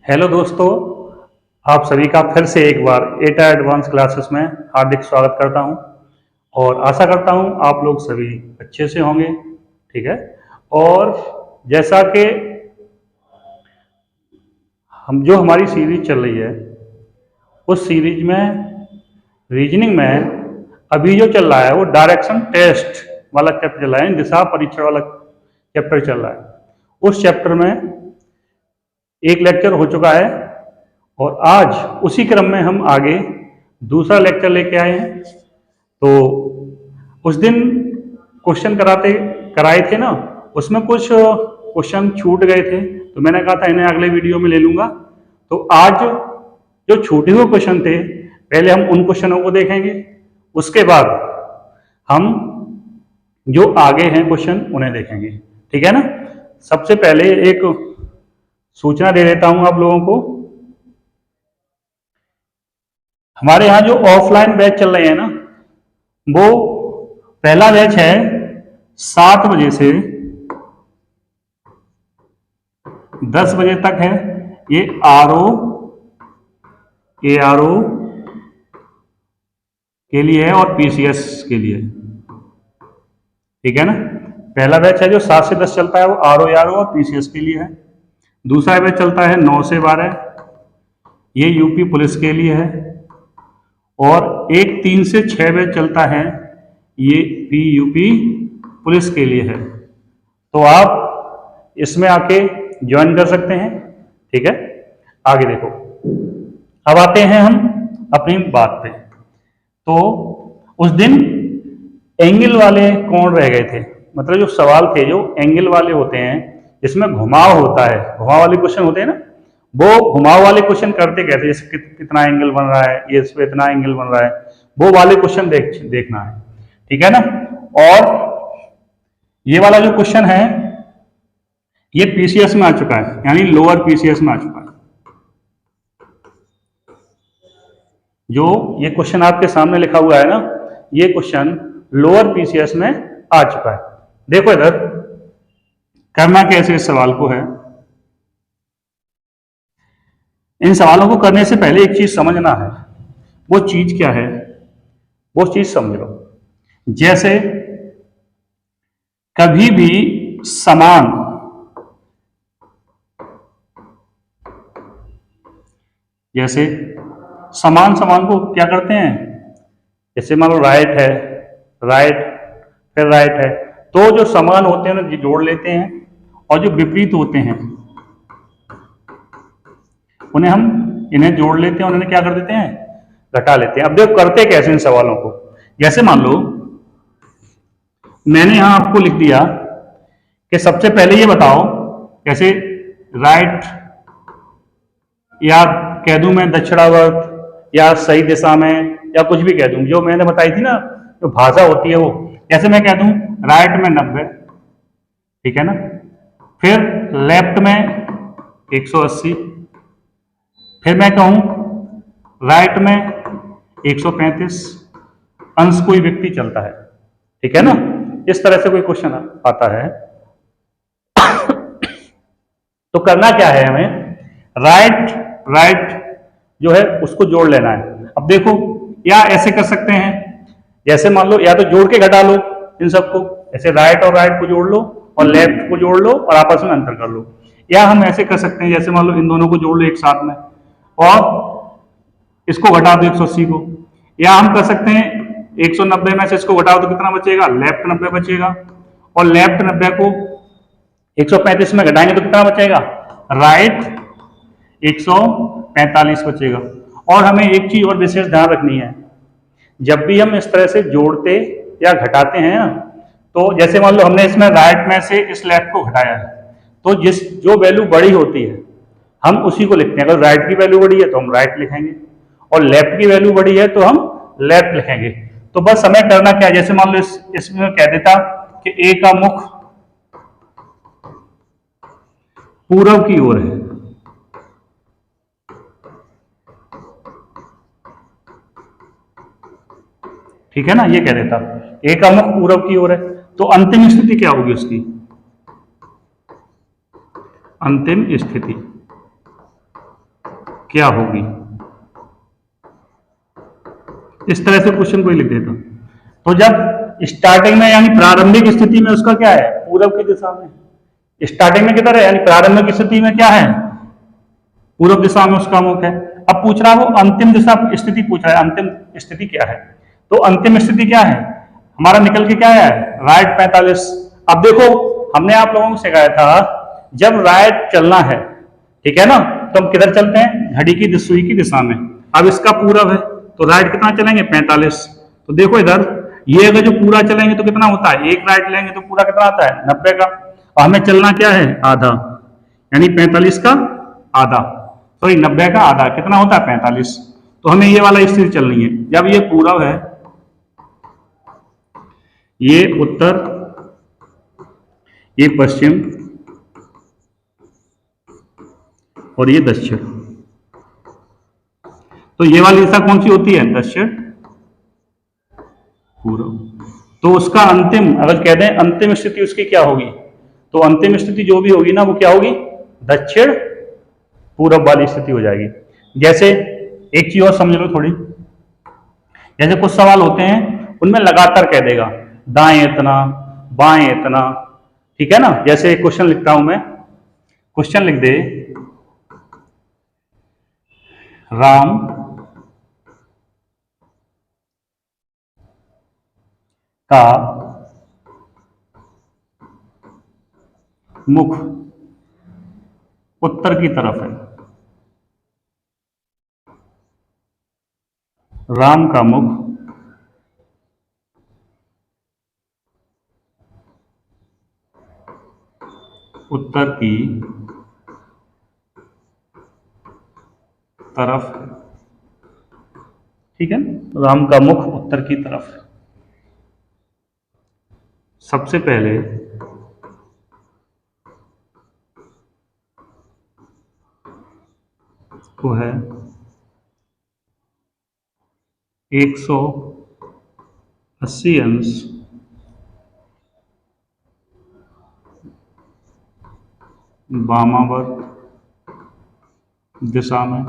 Hello दोस्तों, आप सभी का फिर से एक बार एटा एडवांस क्लासेस में हार्दिक स्वागत करता हूं और आशा करता हूं आप लोग सभी अच्छे से होंगे। ठीक है। और जैसा कि हमारी सीरीज चल रही है, उस सीरीज में रीजनिंग में अभी जो चल रहा है वो डायरेक्शन टेस्ट वाला चैप्टर चल रहा है, दिशा परीक्षण वाला चैप्टर चल रहा है। उस चैप्टर में एक लेक्चर हो चुका है और आज उसी क्रम में हम आगे दूसरा लेक्चर लेके आए हैं। तो उस दिन क्वेश्चन कराए थे ना, उसमें कुछ क्वेश्चन छूट गए थे, तो मैंने कहा था इन्हें अगले वीडियो में ले लूंगा। तो आज जो छूटे हुए क्वेश्चन थे, पहले हम उन क्वेश्चनों को देखेंगे, उसके बाद हम जो आगे हैं क्वेश्चन उन्हें देखेंगे। ठीक है ना। सबसे पहले एक सूचना दे देता हूं आप लोगों को। हमारे यहाँ जो ऑफलाइन बैच चल रहे हैं ना, वो पहला बैच है 7 बजे से 10 बजे तक है। ये ARO के लिए है और PCS के लिए। ठीक है ना। पहला बैच है जो 7 से 10 चलता है, वो ARO और PCS के लिए है। दूसरा बैच चलता है 9 से 12, ये यूपी पुलिस के लिए है। और एक 3 से 6 बैच चलता है, ये PUP पुलिस के लिए है। तो आप इसमें आके ज्वाइन कर सकते हैं। ठीक है। आगे देखो, अब आते हैं हम अपनी बात पे। तो उस दिन एंगल वाले कौन रह गए थे, मतलब जो सवाल थे जो एंगल वाले होते हैं, जिसमें घुमाव होता है, घुमाव वाले क्वेश्चन होते हैं ना, वो घुमाव वाले क्वेश्चन करते कैसे, जैसे कितना एंगल बन रहा है, ये इस पे इतना एंगल बन रहा है, वो वाले क्वेश्चन देखना है। ठीक है ना। और ये वाला जो क्वेश्चन है ये PCS में आ चुका है, यानी लोअर PCS में आ चुका है। जो ये क्वेश्चन आपके सामने लिखा हुआ है ना, ये क्वेश्चन लोअर PCS में आ चुका है। देखो इधर करना कैसे इस सवाल को है। इन सवालों को करने से पहले एक चीज समझना है। वो चीज क्या है, वो चीज समझ लो। जैसे कभी भी समान समान को क्या करते हैं, जैसे मान लो राइट है, राइट फिर राइट है, तो जो समान होते हैं ना जोड़ लेते हैं, और जो विपरीत होते हैं इन्हें जोड़ लेते हैं और इन्हें क्या कर देते हैं, घटा लेते हैं। अब देखो करते कैसे इन सवालों को। जैसे मान लो मैंने यहां आपको लिख दिया कि सबसे पहले ये बताओ, कैसे राइट, या कह दूं मैं दक्षिणावर्त, या सही दिशा में, या कुछ भी कह दूं, जो मैंने बताई थी ना जो भाषा होती है वो। जैसे मैं कह दूं राइट में 90, ठीक है ना, फिर लेफ्ट में 180, फिर मैं कहूं राइट में 135, अंश कोई व्यक्ति चलता है। ठीक है ना। इस तरह से कोई क्वेश्चन आता है तो करना क्या है, हमें राइट जो है उसको जोड़ लेना है। अब देखो, या ऐसे कर सकते हैं, जैसे मान लो या तो जोड़ के घटा लो इन सबको, ऐसे राइट और राइट को जोड़ लो और लेफ्ट को जोड़ लो और आपस में अंतर कर लो। या हम ऐसे कर सकते हैं, जैसे मान लो इन दोनों को जोड़ लो एक साथ में और इसको घटा दो 180 को। या हम कर सकते हैं 190 में से इसको घटाओ तो कितना बचेगा, लेफ्ट 90 बचेगा, और लेफ्ट 90 को 135 में घटाएंगे तो कितना बचेगा, राइट 145 बचेगा। और हमें एक चीज और विशेष ध्यान रखनी है, जब भी हम इस तरह से जोड़ते या घटाते हैं ना, तो जैसे मान लो हमने इसमें राइट में से इस लेफ्ट को घटाया है, तो जो वैल्यू बड़ी होती है हम उसी को लिखते हैं। अगर राइट की वैल्यू बड़ी है तो हम राइट लिखेंगे, और लेफ्ट की वैल्यू बड़ी है तो हम लेफ्ट लिखेंगे। तो बस हमें करना क्या है, जैसे मान लो इसमें कह देता कि ए का मुख पूर्व की ओर है, ठीक है ना, ये कह देता ए का मुख पूर्व की ओर है, तो अंतिम स्थिति क्या होगी उसकी, अंतिम स्थिति क्या होगी। इस तरह से क्वेश्चन कोई लिख देता। तो जब स्टार्टिंग में यानी प्रारंभिक स्थिति में उसका क्या है, पूर्व की दिशा में, स्टार्टिंग में किधर है यानी प्रारंभिक स्थिति में क्या है, पूर्व दिशा में उसका मुख है। अब पूछ रहा है वो अंतिम दिशा स्थिति पूछ रहा है, अंतिम स्थिति क्या है। तो अंतिम स्थिति क्या है हमारा, निकल के क्या है, राइट 45। अब देखो हमने आप लोगों को सिखाया था जब राइट चलना है, ठीक है ना, तो हम किधर चलते हैं, घड़ी की सुई की दिशा में। अब इसका पूरब है तो राइट कितना चलेंगे, 45। तो देखो इधर ये अगर जो पूरा चलेंगे तो कितना होता है, एक राइट लेंगे तो पूरा कितना आता है, 90 का। और हमें चलना क्या है, आधा, यानी 45 का आधा, सॉरी 90 का आधा कितना होता है, 45। तो हमें ये वाला स्थिति चलनी है। जब ये पूरब है, ये उत्तर, ये पश्चिम और ये दक्षिण, तो ये वाली दिशा कौन सी होती है, दक्षिण पूर्व। तो उसका अंतिम अगर कह दें अंतिम स्थिति उसकी क्या होगी, तो अंतिम स्थिति जो भी होगी ना वो क्या होगी, दक्षिण पूरब वाली स्थिति हो जाएगी। जैसे एक चीज और समझ लो थोड़ी, जैसे कुछ सवाल होते हैं उनमें लगातार कह देगा दाएं इतना बाएं इतना, ठीक है ना। जैसे एक क्वेश्चन लिखता हूं मैं, क्वेश्चन लिख दे, राम का मुख उत्तर की तरफ है, राम का मुख उत्तर की तरफ, ठीक है, राम का मुख उत्तर की तरफ। सबसे पहले को है 180 अंश वामावर्त दिशा में,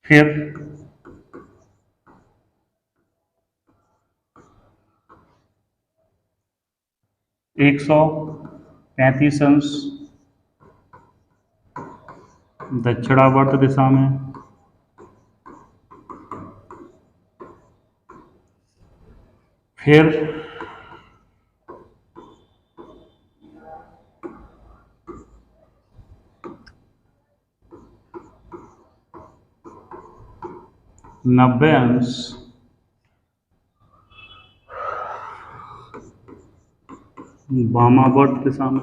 फिर 135 अंश दक्षिणावर्त दिशा में, फिर 90 अंश वामावर्त दिशा में,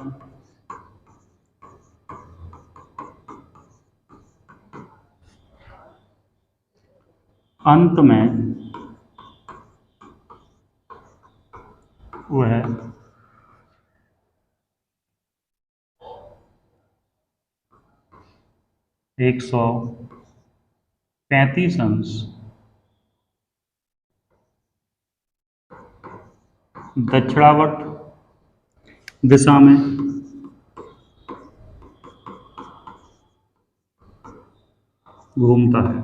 अंत में वह 135 अंश दक्षिणावर्त दिशा में घूमता है।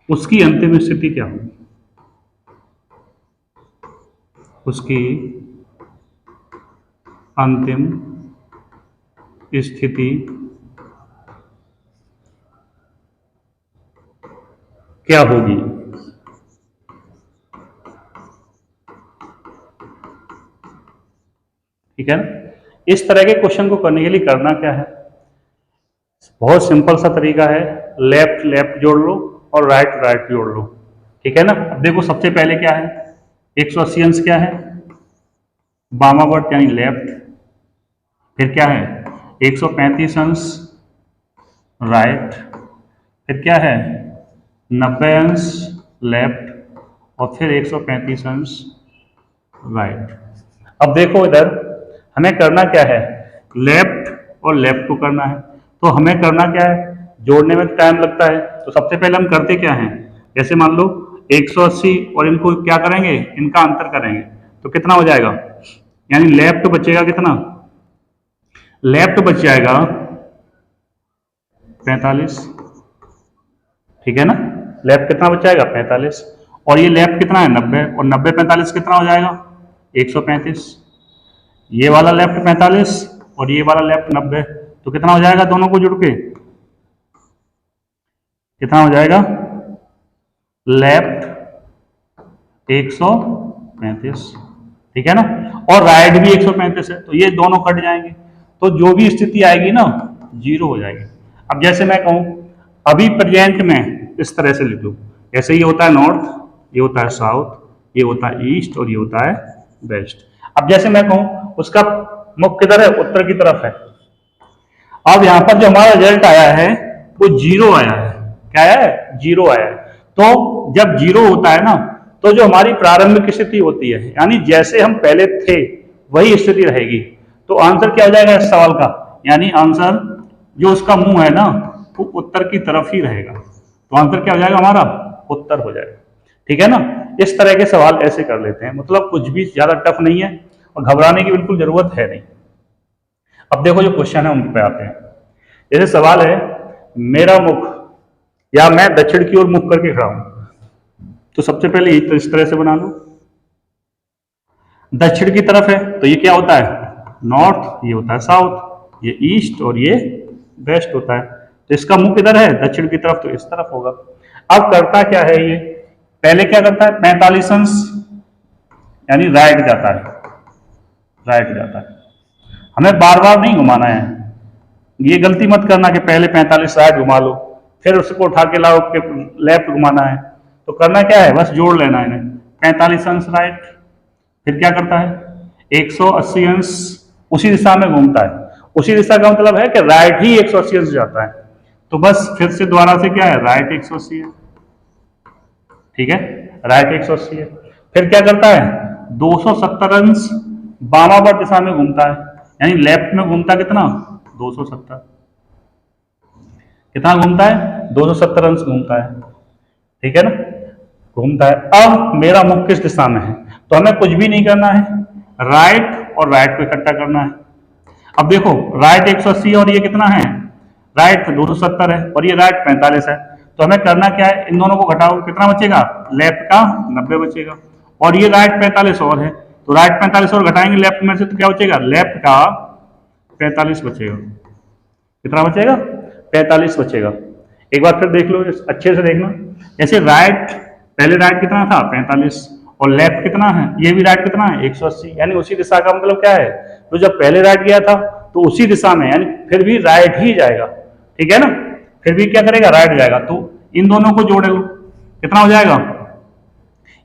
उसकी अंतिम स्थिति क्या होगी, उसकी अंतिम स्थिति क्या होगी, ठीक है ना। इस तरह के क्वेश्चन को करने के लिए करना क्या है, बहुत सिंपल सा तरीका है, लेफ्ट लेफ्ट जोड़ लो और राइट राइट जोड़ लो, ठीक है ना। अब देखो सबसे पहले क्या है, 180 अंश क्या है, वामावर्त यानी लेफ्ट, फिर क्या है 135 अंश राइट, फिर क्या है 90 अंश लेफ्ट और फिर 135 अंश राइट। अब देखो इधर हमें करना क्या है, लेफ्ट और लेफ्ट को करना है, तो हमें करना क्या है, जोड़ने में टाइम लगता है। तो सबसे पहले हम करते क्या हैं, जैसे मान लो 180 और इनको क्या करेंगे, इनका अंतर करेंगे, तो कितना हो जाएगा, यानी लेफ्ट बचेगा कितना, लेफ्ट बच जाएगा 45, ठीक है ना। लेफ्ट कितना बच जाएगा 45, और ये लेफ्ट कितना है 90, और 90 45 कितना हो जाएगा 135। ये वाला लेफ्ट 45 और ये वाला लेफ्ट 90, तो कितना हो जाएगा दोनों को जुड़ के, कितना हो जाएगा, लेफ्ट 135, ठीक है ना, और राइट भी 135 है, तो ये दोनों कट जाएंगे, तो जो भी स्थिति आएगी ना जीरो हो जाएगी। अब जैसे मैं कहूं अभी प्रेजेंट में इस तरह से लिख लूं, जैसे ये होता है नॉर्थ, ये होता है साउथ, ये होता है ईस्ट और ये होता है वेस्ट। अब जैसे मैं कहूं उसका मुख किधर है, उत्तर की तरफ है। अब यहां पर जो हमारा रिजल्ट आया है वो जीरो आया है, क्या है, जीरो आया है। तो जब जीरो होता है ना, तो जो हमारी प्रारंभिक स्थिति होती है, यानी जैसे हम पहले थे वही स्थिति रहेगी। तो आंसर क्या हो जाएगा इस सवाल का, यानी आंसर जो उसका मुंह है ना वो उत्तर की तरफ ही रहेगा, तो आंसर क्या हो जाएगा हमारा, उत्तर हो जाएगा, ठीक है ना। इस तरह के सवाल ऐसे कर लेते हैं, मतलब कुछ भी ज्यादा टफ नहीं है और घबराने की बिल्कुल जरूरत है नहीं। अब देखो जो क्वेश्चन है उन पे आते हैं। जैसे सवाल है मेरा मुख या मैं दक्षिण की ओर मुख करके खड़ा हूं, तो सबसे पहले इस तरह से बना लो, दक्षिण की तरफ है तो ये क्या होता है नॉर्थ, ये होता है साउथ, ये ईस्ट और ये वेस्ट होता है। तो इसका मुख किधर है, दक्षिण की तरफ, तो इस तरफ होगा। अब करता क्या है ये, पहले क्या करता है 45 अंश यानी राइट जाता है, राइट जाता है। हमें बार बार नहीं घुमाना है, ये गलती मत करना कि पहले 45 राइट घुमा लो फिर उसको उठा के लाओ के लेफ्ट घुमाना है। तो करना क्या है, बस जोड़ लेना है इन्हें, 45 अंश राइट, फिर क्या करता है 180 अंश उसी दिशा में घूमता है। उसी दिशा का मतलब है कि राइट ही 180 अंश जाता है, तो बस फिर से दोबारा से क्या है राइट 180 है, ठीक है, राइट 180 है। फिर क्या करता है 270 अंश वामावर्त दिशा में घूमता है, यानी लेफ्ट में घूमता कितना 270, कितना घूमता है 270 अंश घूमता है, ठीक है ना, घूमता है। अब मेरा मुख किस दिशा में है, तो हमें कुछ भी नहीं करना है, राइट और राइट को इकट्ठा करना है। अब देखो राइट 180 और ये कितना है, राइट 270 है और ये राइट 45 है, तो हमें करना क्या है, इन दोनों को घटाओ, कितना बचेगा, लेफ्ट का 90 बचेगा और ये राइट 45 और है, तो राइट 45 और घटाएंगे लेफ्ट में से, तो क्या बचेगा, लेफ्ट का 45 बचेगा, कितना बचेगा 45 बचेगा। एक बार फिर देख लो, अच्छे से देखना, जैसे राइट पहले राइट कितना था 45 और लेफ्ट कितना है, ये भी राइट कितना है 180, यानी उसी दिशा का मतलब क्या है, तो जब पहले राइट गया था तो उसी दिशा में, यानी फिर भी राइट ही जाएगा, ठीक है ना, फिर भी क्या करेगा राइट जाएगा। तो इन दोनों को जोड़ लो, कितना हो जाएगा,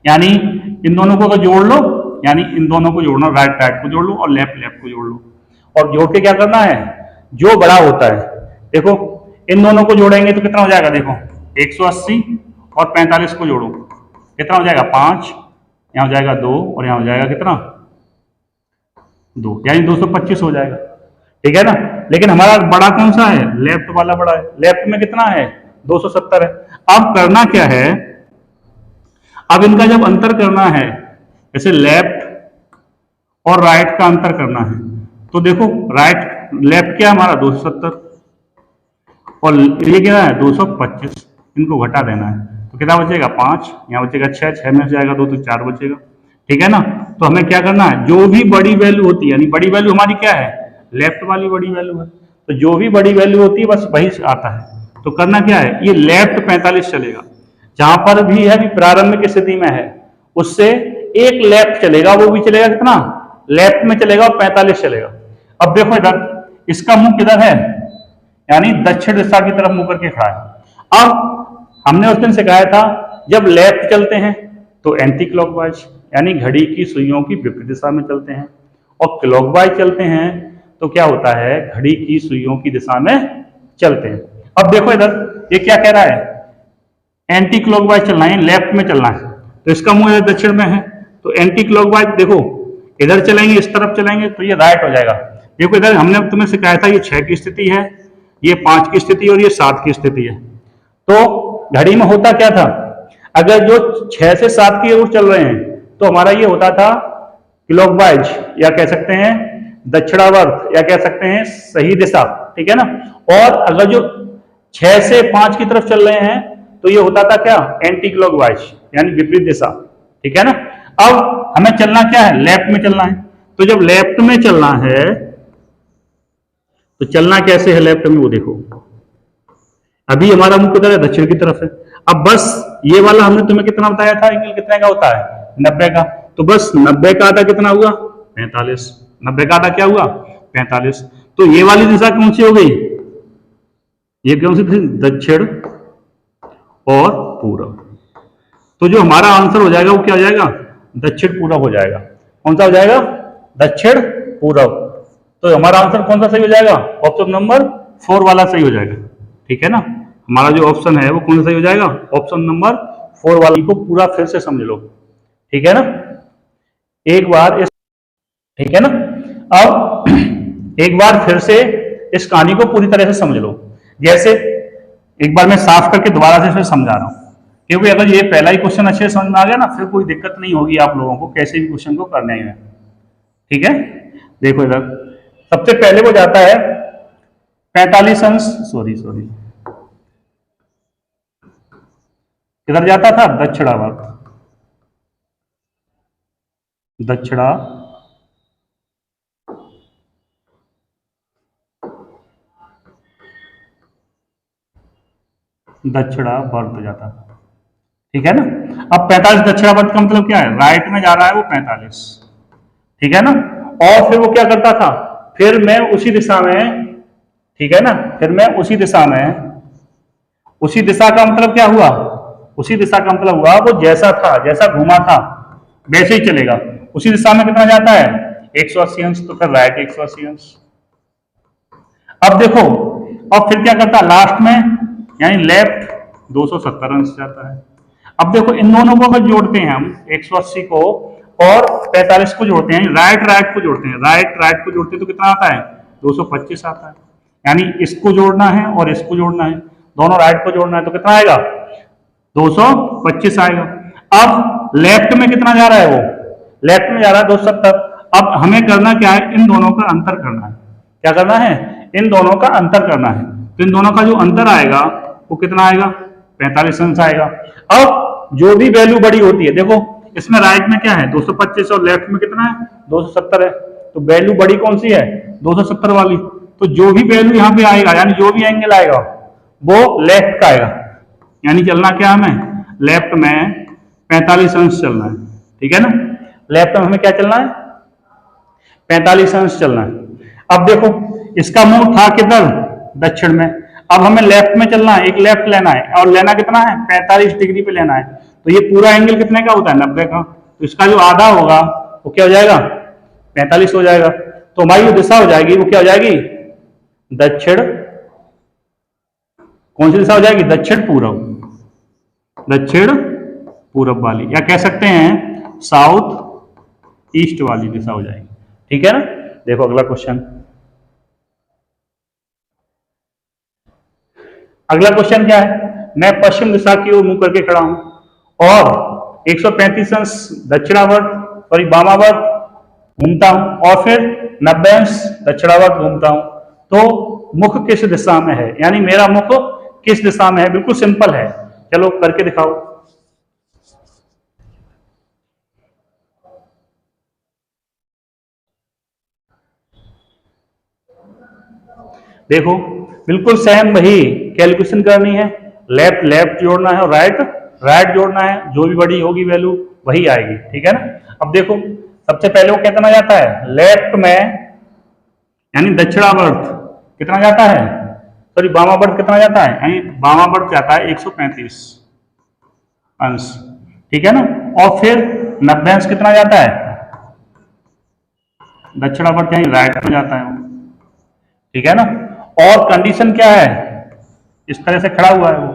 यानी इन दोनों को जोड़ लो, यानी इन दोनों को जोड़ना, राइट राइट को जोड़ लो और लेफ्ट लेफ्ट को जोड़ लो, और जोड़ के क्या करना है, जो बड़ा होता है, देखो इन दोनों को जोड़ेंगे तो कितना हो जाएगा, देखो 180 और 45 को जोड़ो, कितना हो जाएगा 5, यहाँ हो जाएगा 2 और यहाँ हो जाएगा कितना 2, यानी 225 हो जाएगा, ठीक है ना। लेकिन हमारा बड़ा कौन सा है, लेफ्ट वाला बड़ा है, लेफ्ट में कितना है 270 है। अब करना क्या है, अब इनका जब अंतर करना है, जैसे लेफ्ट और राइट का अंतर करना है, तो देखो राइट लेफ्ट क्या हमारा 270 और ये क्या है 225, इनको घटा देना है, तो कितना बचेगा 5, यहाँ बचेगा 6 में से जाएगा 2 तो 4 बचेगा, ठीक है ना। तो हमें क्या करना है, जो भी बड़ी वैल्यू होती है, यानी बड़ी वैल्यू हमारी क्या है, लेफ्ट वाली बड़ी वैल्यू है, तो जो भी बड़ी वैल्यू होती है बस वही आता है। तो करना क्या है, ये लेफ्ट 45 चलेगा, जहां पर भी है अभी प्रारंभिक स्थिति में है उससे एक लेफ्ट चलेगा, वो भी चलेगा कितना, लेफ्ट में चलेगा और 45 चलेगा। अब देखो इधर इसका मुंह किधर है, यानी दक्षिण दिशा की तरफ मुंह करके खड़ा है। अब हमने उस दिन सिखाया था जब लेफ्ट चलते हैं तो एंटी क्लॉकवाइज, यानी घड़ी की सुइयों की विपरीत दिशा में चलते हैं, और क्लॉकवाइज चलते हैं तो क्या होता है, घड़ी की सुइयों की दिशा में चलते हैं। अब देखो इधर ये क्या कह रहा है, एंटी क्लॉकवाइज चलना है, लेफ्ट में चलना है, तो इसका मुंह इधर दक्षिण में है, तो एंटी क्लॉकवाइज देखो इधर चलेंगे, इस तरफ चलेंगे तो ये राइट हो जाएगा। देखो इधर हमने तुम्हें सिखाया था ये 6 की स्थिति है, ये 5 की स्थिति और ये 7 की स्थिति है। तो घड़ी में होता क्या था, अगर जो 6 से 7 की ओर चल रहे हैं तो हमारा ये होता था क्लॉकवाइज या कह सकते हैं दक्षिणावर्त या कह सकते हैं सही दिशा, ठीक है ना। और अगर जो 6 से 5 की तरफ चल रहे हैं तो ये होता था क्या, एंटी क्लॉकवाइज यानी विपरीत दिशा, ठीक है ना। अब हमें चलना क्या है, लेफ्ट में चलना है। तो जब लेफ्ट में चलना है तो चलना कैसे है लेफ्ट में, वो देखो। अभी हमारा मुख किधर है, दक्षिण की तरफ है। अब बस ये वाला हमने तुम्हें कितना बताया था, एंगल कितने का होता है, 90 का। तो बस 90 का आधा कितना हुआ, 45। 90 का आधा क्या हुआ, 45। तो ये वाली दिशा कौन सी हो गई, ये कौन सी थी, दक्षिण और पूरब। तो जो हमारा आंसर हो जाएगा वो क्या हो जाएगा, दक्षिण पूरब हो जाएगा। कौन सा हो जाएगा, दक्षिण पूरब। तो हमारा आंसर कौन सा सही हो जाएगा, ऑप्शन नंबर 4 वाला सही हो जाएगा, ठीक है ना। हमारा जो ऑप्शन है वो कौन सा सही हो जाएगा, ऑप्शन नंबर 4 वाले को पूरा फिर से समझ लो, ठीक है ना। एक बार इस, ठीक है ना। अब एक बार फिर से इस कहानी को पूरी तरह से समझ लो। जैसे एक बार मैं साफ करके दोबारा से फिर समझा रहा हूं, क्योंकि अगर ये पहला ही क्वेश्चन अच्छे से समझ में आ गया ना, फिर कोई दिक्कत नहीं होगी आप लोगों को कैसे भी क्वेश्चन को करने में, ठीक है। देखो इधर सबसे पहले वो जाता है 45 अंश, सॉरी किधर जाता था, दक्षिणावर्त, दक्षिणावर्त जाता था, ठीक है ना। अब 45 दक्षिणावर्त का मतलब क्या है, राइट में जा रहा है वो 45, ठीक है ना। और फिर वो क्या करता था, फिर मैं उसी दिशा में, ठीक है ना, फिर मैं उसी दिशा में, उसी दिशा का मतलब क्या हुआ, उसी दिशा का मतलब हुआ वो जैसा था, जैसा घूमा था वैसे ही चलेगा। उसी दिशा में कितना जाता है, 180 अंश, तो फिर राइट 180 अंश। अब देखो, अब फिर क्या करता है लास्ट में, यानी लेफ्ट 270 अंश जाता है। अब देखो इन दोनों को अगर जोड़ते हैं हम, 180 को और 45 को जोड़ते हैं, राइट को जोड़ते हैं, राइट को जोड़ते हैं तो कितना आता है, 225 आता है। यानी इसको जोड़ना है और इसको जोड़ना है, दोनों राइट को जोड़ना है, तो कितना आएगा, 225 आएगा। अब लेफ्ट में कितना जा रहा है, वो लेफ्ट में जा रहा है 270। अब हमें करना क्या है, इन दोनों का अंतर करना है। क्या करना है, इन दोनों का अंतर करना है। तो इन दोनों का जो अंतर आएगा वो कितना आएगा, 45 अंश आएगा। अब जो भी वैल्यू बड़ी होती है, देखो इसमें राइट में क्या है 225 और लेफ्ट में कितना है 270 है, तो वैल्यू बड़ी कौन सी है 270 वाली। तो जो भी वैल्यू यहाँ पे आएगा, यानी जो भी एंगल आएगा वो लेफ्ट का आएगा। यानी चलना क्या हमें, लेफ्ट में 45 अंश चलना है, ठीक है ना। लेफ्ट में हमें क्या चलना है, 45 अंश चलना है। अब देखो इसका मुंह था किधर, दक्षिण में। अब हमें लेफ्ट में चलना है, एक लेफ्ट लेना है, और लेना कितना है 45 डिग्री पे लेना है। तो ये पूरा एंगल कितने का होता है, 90 का। तो इसका जो आधा होगा वो क्या हो जाएगा, 45 हो जाएगा। तो हमारी जो दिशा हो जाएगी वो क्या हो जाएगी, दक्षिण, कौन सी दिशा हो जाएगी, दक्षिण पूर्व, दक्षिण पूरब वाली, या कह सकते हैं साउथ ईस्ट वाली दिशा हो जाएगी, ठीक है ना। देखो अगला क्वेश्चन, अगला क्वेश्चन क्या है, मैं पश्चिम दिशा की ओर मुंह करके खड़ा हूं और 135 अंश दक्षिणावर्त सॉरी वामावर्त घूमता हूं और फिर 90 अंश दक्षिणावर्त घूमता हूं। तो मुख किस दिशा में है, यानी मेरा मुख किस दिशा में है। बिल्कुल सिंपल है, चलो करके दिखाओ। देखो बिल्कुल सेम वही कैलकुलेशन करनी है, लेफ्ट लेफ्ट जोड़ना है और राइट राइट जोड़ना है, जो भी बड़ी होगी वैल्यू वही आएगी, ठीक है ना। अब देखो सबसे पहले वो कितना जाता है, लेफ्ट में यानी दक्षिणावर्त कितना जाता है, सॉरी वामावर्त कितना जाता है, यानी वामावर्त जाता है 135 अंश, ठीक है ना। और फिर 90 अंश कितना जाता है, दक्षिणावर्त यानी राइट में जाता है, ठीक है ना। और कंडीशन क्या है, इस तरह से खड़ा हुआ है वो,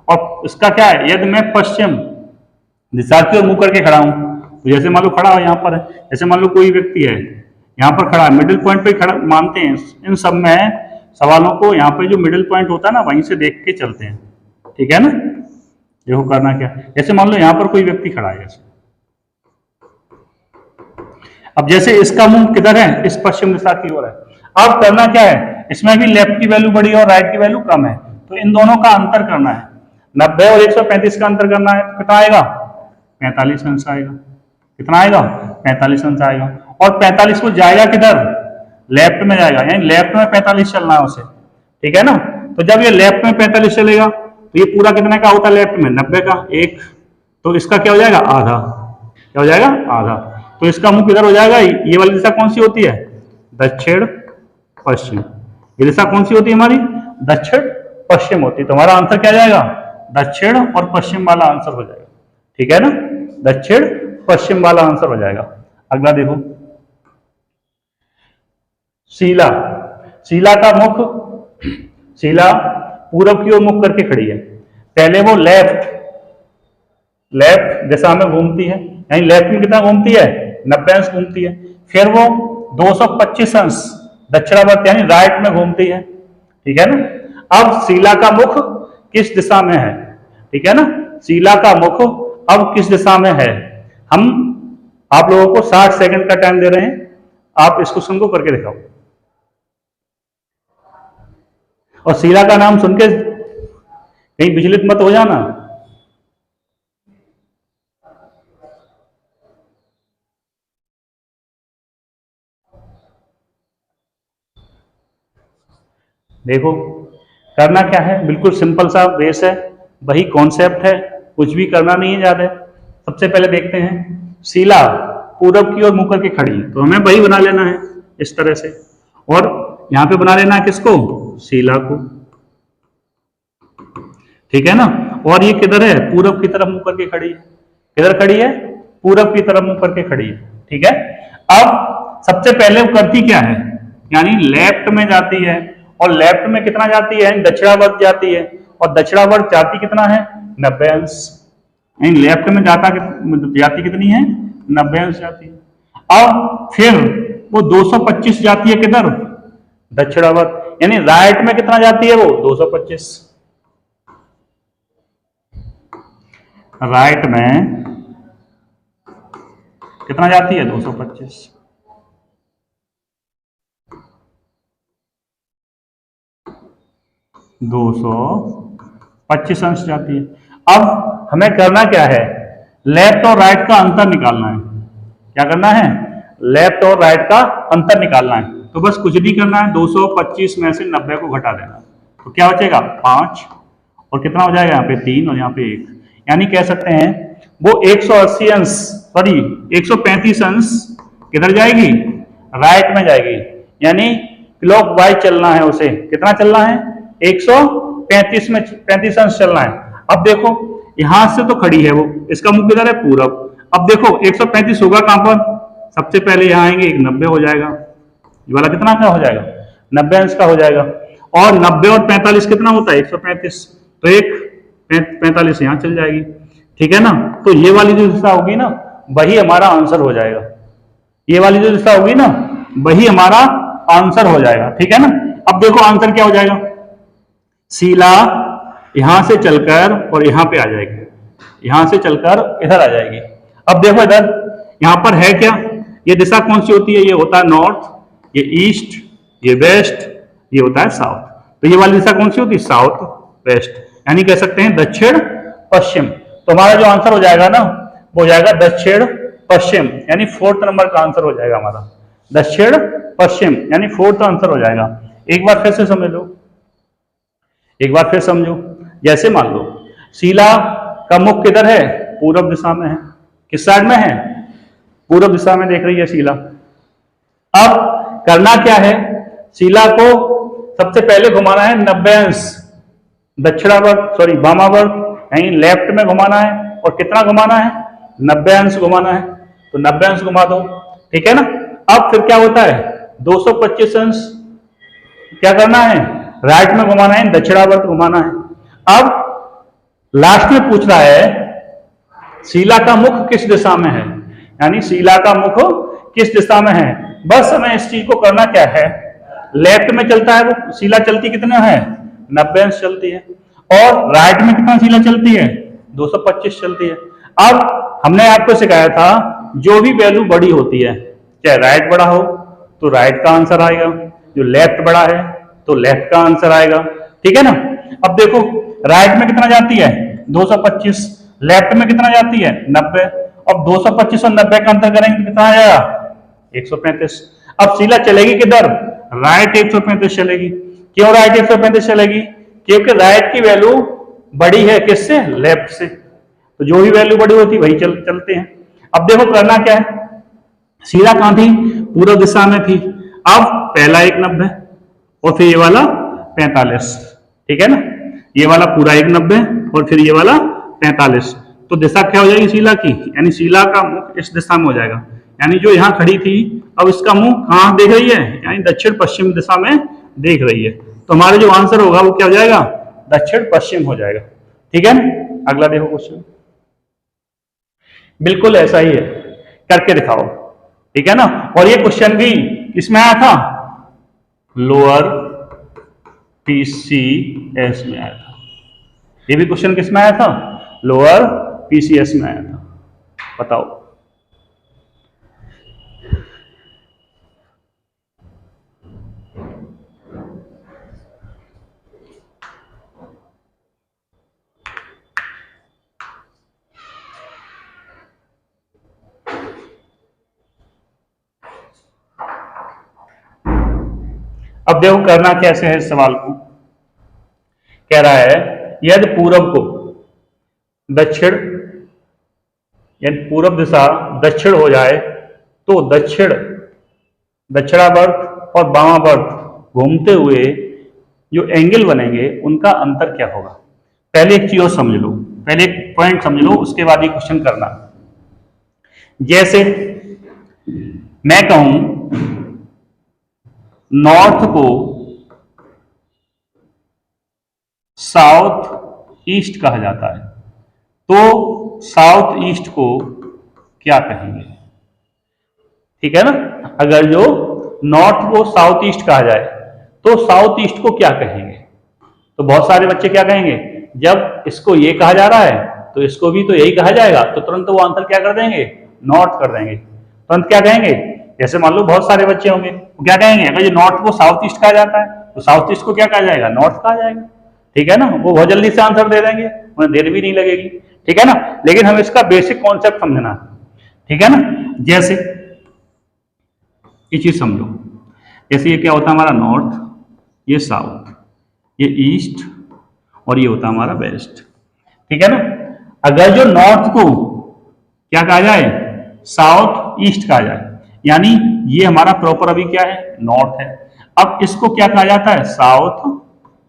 और इसका क्या है, यदि मैं पश्चिम दिशा की ओर मुंह करके खड़ा हूं, तो जैसे मान लो खड़ा हो यहाँ पर, जैसे मान लो कोई व्यक्ति है यहाँ पर खड़ा है, मिडिल पॉइंट पे खड़ा मानते हैं इन सब में सवालों को, यहाँ पे जो मिडिल पॉइंट होता है ना वहीं से देख के चलते हैं, ठीक है ना। देखो करना क्या, जैसे मान लो यहाँ पर कोई व्यक्ति खड़ा है जैसे, अब जैसे इसका मुंह किधर है, इस पश्चिम दिशा की ओर है। अब करना क्या है, इसमें भी लेफ्ट की वैल्यू बड़ी है और राइट की वैल्यू कम है, तो इन दोनों का अंतर करना है। 90 और 135 का अंतर करना है, तो कितना आएगा, 45 अंश आएगा। कितना आएगा, 45 अंश आएगा। और 45 को जाएगा किधर, लेफ्ट में जाएगा, यानी लेफ्ट में 45 चलना है उसे, ठीक है ना। तो जब ये लेफ्ट में 45 चलेगा तो ये पूरा कितने का होता है, लेफ्ट में 90 का, एक, तो इसका क्या हो जाएगा, आधा। क्या हो जाएगा, आधा। तो इसका मुंह किधर हो जाएगा, ये वाली दिशा कौन सी होती है, दक्षिण पश्चिम। ये दिशा कौन सी होती है हमारी, दक्षिण पश्चिम होती है। तो हमारा आंसर क्या जाएगा, दक्षिण और पश्चिम वाला आंसर हो जाएगा, ठीक है ना, दक्षिण पश्चिम वाला आंसर हो जाएगा। अगला देखो, शीला। शीला का मुख, शीला पूरब की ओर मुख करके खड़ी है। पहले वो लेफ्ट दिशा में घूमती है, यानी लेफ्ट में कितना घूमती है, 90 अंश घूमती है। फिर वो 225 अंश दक्षिणावर्त यानी राइट में घूमती है, ठीक है ना। अब शीला का मुख किस दिशा में है, ठीक है ना, शीला का मुख अब किस दिशा में है। हम आप लोगों को 60 सेकंड का टाइम दे रहे हैं, आप इस क्वेश्चन को करके दिखाओ। और शीला का नाम सुन के कहीं विचलित मत हो जाना। देखो करना क्या है, बिल्कुल सिंपल सा बेस है, वही कॉन्सेप्ट है, कुछ भी करना नहीं है ज्यादा। सबसे पहले देखते हैं, शीला पूरब की ओर मुख करके खड़ी है, तो हमें वही बना लेना है इस तरह से, और यहां पे बना लेना है किसको, शीला को, ठीक है ना। और ये किधर है, पूरब की तरफ मुख करके खड़ी है। किधर खड़ी है, पूरब की तरफ मुख करके खड़ी है, ठीक है। अब सबसे पहले वो करती क्या है, यानी लेफ्ट में जाती है, और लेफ्ट में कितना जाती है, दक्षिणावर्त जाती है, और दक्षिणावर्त जाती कितना है, 90 अंश। लेफ्ट में जाती कितनी है, 90 अंश जाती है। अब फिर वो 225 जाती है किधर, दक्षिणावर्त, यानी राइट में कितना जाती है वो, 225। राइट में कितना जाती है, 225। दो 225 अंश जाती है। अब हमें करना क्या है, लेफ्ट और राइट का अंतर निकालना है। क्या करना है, लेफ्ट और राइट का अंतर निकालना है। तो बस कुछ नहीं करना है, 225 में से 90 को घटा देना, तो क्या बचेगा, 5, और कितना हो जाएगा यहाँ पे 3 और यहाँ पे 1, यानी कह सकते हैं वो 180 अंश, सॉरी 135 अंश किधर जाएगी, राइट में जाएगी, यानी क्लॉक वाइज चलना है उसे। कितना चलना है, 135 में 35 अंश चलना है। अब देखो यहां से तो खड़ी है वो, इसका मुख किधर है, पूरब। अब देखो 135 होगा कहां पर, सबसे पहले यहां आएंगे, एक 90 हो जाएगा, ये वाला कितना का हो जाएगा, 90 अंश का हो जाएगा। और 90 और 45 कितना होता है, 135, तो एक 45 यहां चल जाएगी, ठीक है ना। तो ये वाली जो दिशा होगी ना, वही हमारा आंसर हो जाएगा। ये वाली जो दिशा होगी ना, वही हमारा आंसर हो जाएगा, ठीक है ना। अब देखो आंसर क्या हो जाएगा, शीला यहां से चलकर और यहां पे आ जाएगी, यहां से चलकर इधर आ जाएगी। अब देखो इधर यहां पर है क्या, ये दिशा कौन सी होती है, ये होता है नॉर्थ, ये ईस्ट, ये वेस्ट, ये होता है साउथ। तो ये वाली दिशा कौन सी होती है, साउथ वेस्ट, यानी कह सकते हैं दक्षिण पश्चिम। तो हमारा जो आंसर हो जाएगा ना, वो हो जाएगा दक्षिण पश्चिम, यानी 4th नंबर का आंसर हो जाएगा हमारा, दक्षिण पश्चिम, यानी 4th आंसर हो जाएगा। एक बार फिर से समझ लो, एक बार फिर समझो। जैसे मान लो शीला का मुख किधर है, पूरब दिशा में है। किस साइड में है, पूरब दिशा में देख रही है शीला। अब करना क्या है, शीला को सबसे पहले घुमाना है 90 अंश दक्षिणावर्त, सॉरी वामावर्त, यानी लेफ्ट में घुमाना है। और कितना घुमाना है, 90 अंश घुमाना है, तो 90 अंश घुमा दो, ठीक है ना। अब फिर क्या होता है, 225 अंश क्या करना है, राइट में घुमाना है, दक्षिणावर्त घुमाना है। अब लास्ट में पूछ रहा है शीला का मुख किस दिशा में है, यानी शीला का मुख किस दिशा में है। बस हमें इस चीज को करना क्या है, लेफ्ट में चलता है वो शीला, चलती कितना है, 90 अंश चलती है, और राइट में कितना शीला चलती है, 225 चलती है। अब हमने आपको सिखाया था जो भी वैल्यू बड़ी होती है, चाहे राइट बड़ा हो तो राइट का आंसर आएगा, जो लेफ्ट बड़ा है तो लेफ्ट का आंसर आएगा। ठीक है ना। अब देखो राइट में कितना जाती है 225, लेफ्ट में कितना जाती है 90। अब 225 और 90 का अंतर करेंगे तो कितना आ जाएगा 135। अब शीला चलेगी किधर, राइट 135 चलेगी। क्यों राइट 135 चलेगी, क्योंकि राइट की वैल्यू बड़ी है किससे, लेफ्ट से, तो जो भी वैल्यू बड़ी होती वही चलते हैं। अब देखो करना क्या है, शीला कहां थी, पूर्व दिशा में थी। अब पहला 190 और फिर ये वाला 45। ठीक है ना, ये वाला पूरा 190 और फिर ये वाला 45। तो दिशा क्या हो जाएगी शीला की, यानी शीला का मुख इस दिशा में हो जाएगा, यानी जो यहाँ खड़ी थी अब इसका मुंह कहां देख रही है, यानी दक्षिण पश्चिम दिशा में देख रही है। तो हमारा जो आंसर होगा वो क्या हो जाएगा, दक्षिण पश्चिम हो जाएगा। ठीक है ना। अगला देखो क्वेश्चन, बिल्कुल ऐसा ही है, करके दिखाओ। ठीक है ना। और ये क्वेश्चन भी किसमें आया था, लोअर पीसीएस में आया था। ये भी क्वेश्चन किसमें आया था, लोअर पीसीएस में आया था। बताओ। अब देखो करना कैसे है इस सवाल को, कह रहा है यदि पूरब को दक्षिण, यानी पूरब दिशा दक्षिण हो जाए तो दक्षिणावर्त और वामावर्त घूमते हुए जो एंगल बनेंगे उनका अंतर क्या होगा। पहले एक चीज समझ लो, पहले एक पॉइंट समझ लो, उसके बाद ये क्वेश्चन करना। जैसे मैं कहूं नॉर्थ को साउथ ईस्ट कहा जाता है, तो साउथ ईस्ट को क्या कहेंगे। ठीक है ना। अगर जो नॉर्थ को साउथ ईस्ट कहा जाए तो साउथ ईस्ट को क्या कहेंगे। तो बहुत सारे बच्चे क्या कहेंगे, जब इसको ये कहा जा रहा है तो इसको भी तो यही कहा जाएगा, तो तुरंत वो आंसर क्या कर देंगे, नॉर्थ कर देंगे। तुरंत क्या कहेंगे, जैसे मान लो बहुत सारे बच्चे होंगे वो क्या कहेंगे, अगर ये नॉर्थ को साउथ ईस्ट कहा जाता है तो साउथ ईस्ट को क्या कहा जाएगा, नॉर्थ कहा जाएगा। ठीक है ना, वो बहुत जल्दी से आंसर दे देंगे, उन्हें देर भी नहीं लगेगी। ठीक है ना। लेकिन हमें इसका बेसिक कॉन्सेप्ट समझना। ठीक है ना। जैसे ये चीज समझो, जैसे ये क्या होता है हमारा नॉर्थ, ये साउथ, ये ईस्ट और ये होता है हमारा वेस्ट। ठीक है ना। अगर जो नॉर्थ को क्या कहा जाए, साउथ ईस्ट कहा जाए, यानी ये हमारा प्रॉपर अभी क्या है, नॉर्थ है। अब इसको क्या कहा जाता है, साउथ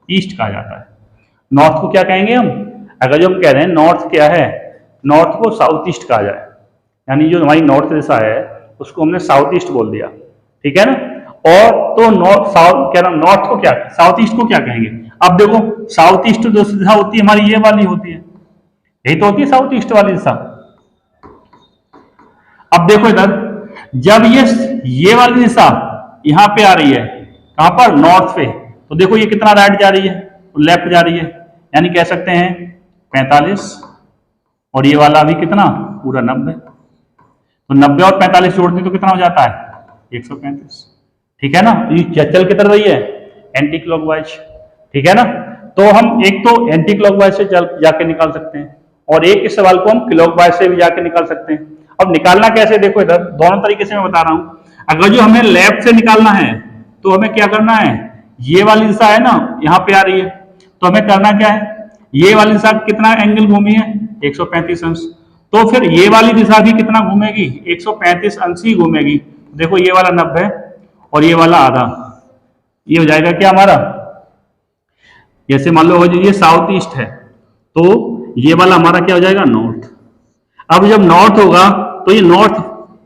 ईस्ट कहा जाता है। नॉर्थ को क्या कहेंगे हम, अगर जो हम कह रहे हैं नॉर्थ क्या है, नॉर्थ को साउथ ईस्ट कहा जाए, यानी जो हमारी नॉर्थ दिशा है उसको हमने साउथ ईस्ट बोल दिया। ठीक है ना। और तो नॉर्थ साउथ कह रहा, नॉर्थ को क्या, साउथ ईस्ट को क्या कहेंगे। अब देखो साउथ ईस्ट जो दिशा होती है हमारी ये वाली होती है, यही तो होती है साउथ ईस्ट वाली दिशा। अब देखो इधर जब ये वाली दिशा यहां पे आ रही है, कहां पर, नॉर्थ पे, तो देखो ये कितना राइट जा रही है, लेफ्ट जा रही है, यानी कह सकते हैं 45 और ये वाला भी कितना, पूरा 90। तो 90 और 45 जोड़ते तो कितना हो जाता है 135। ठीक है ना। ये चल किधर रही है, एंटी क्लॉकवाइज। ठीक है ना। तो हम एक तो एंटी क्लॉकवाइज से जाके निकाल सकते हैं और एक इस सवाल को हम क्लॉकवाइज से भी जाके निकाल सकते हैं। अब निकालना कैसे, देखो इधर दोनों तरीके से मैं बता रहा हूं। अगर जो हमें लेफ्ट से निकालना है तो हमें क्या करना है, ये वाली दिशा है ना यहां पे आ रही है, तो हमें करना क्या है, ये वाली दिशा कितना एंगल घूमी है 135 अंश, तो फिर ये वाली दिशा भी कितना घूमेगी 135 अंश ही घूमेगी। देखो ये वाला 90 और ये वाला आधा, ये हो जाएगा क्या हमारा, जैसे मान लो ये साउथ ईस्ट है तो ये वाला हमारा क्या हो जाएगा, नॉर्थ। अब जब नॉर्थ होगा तो ये नॉर्थ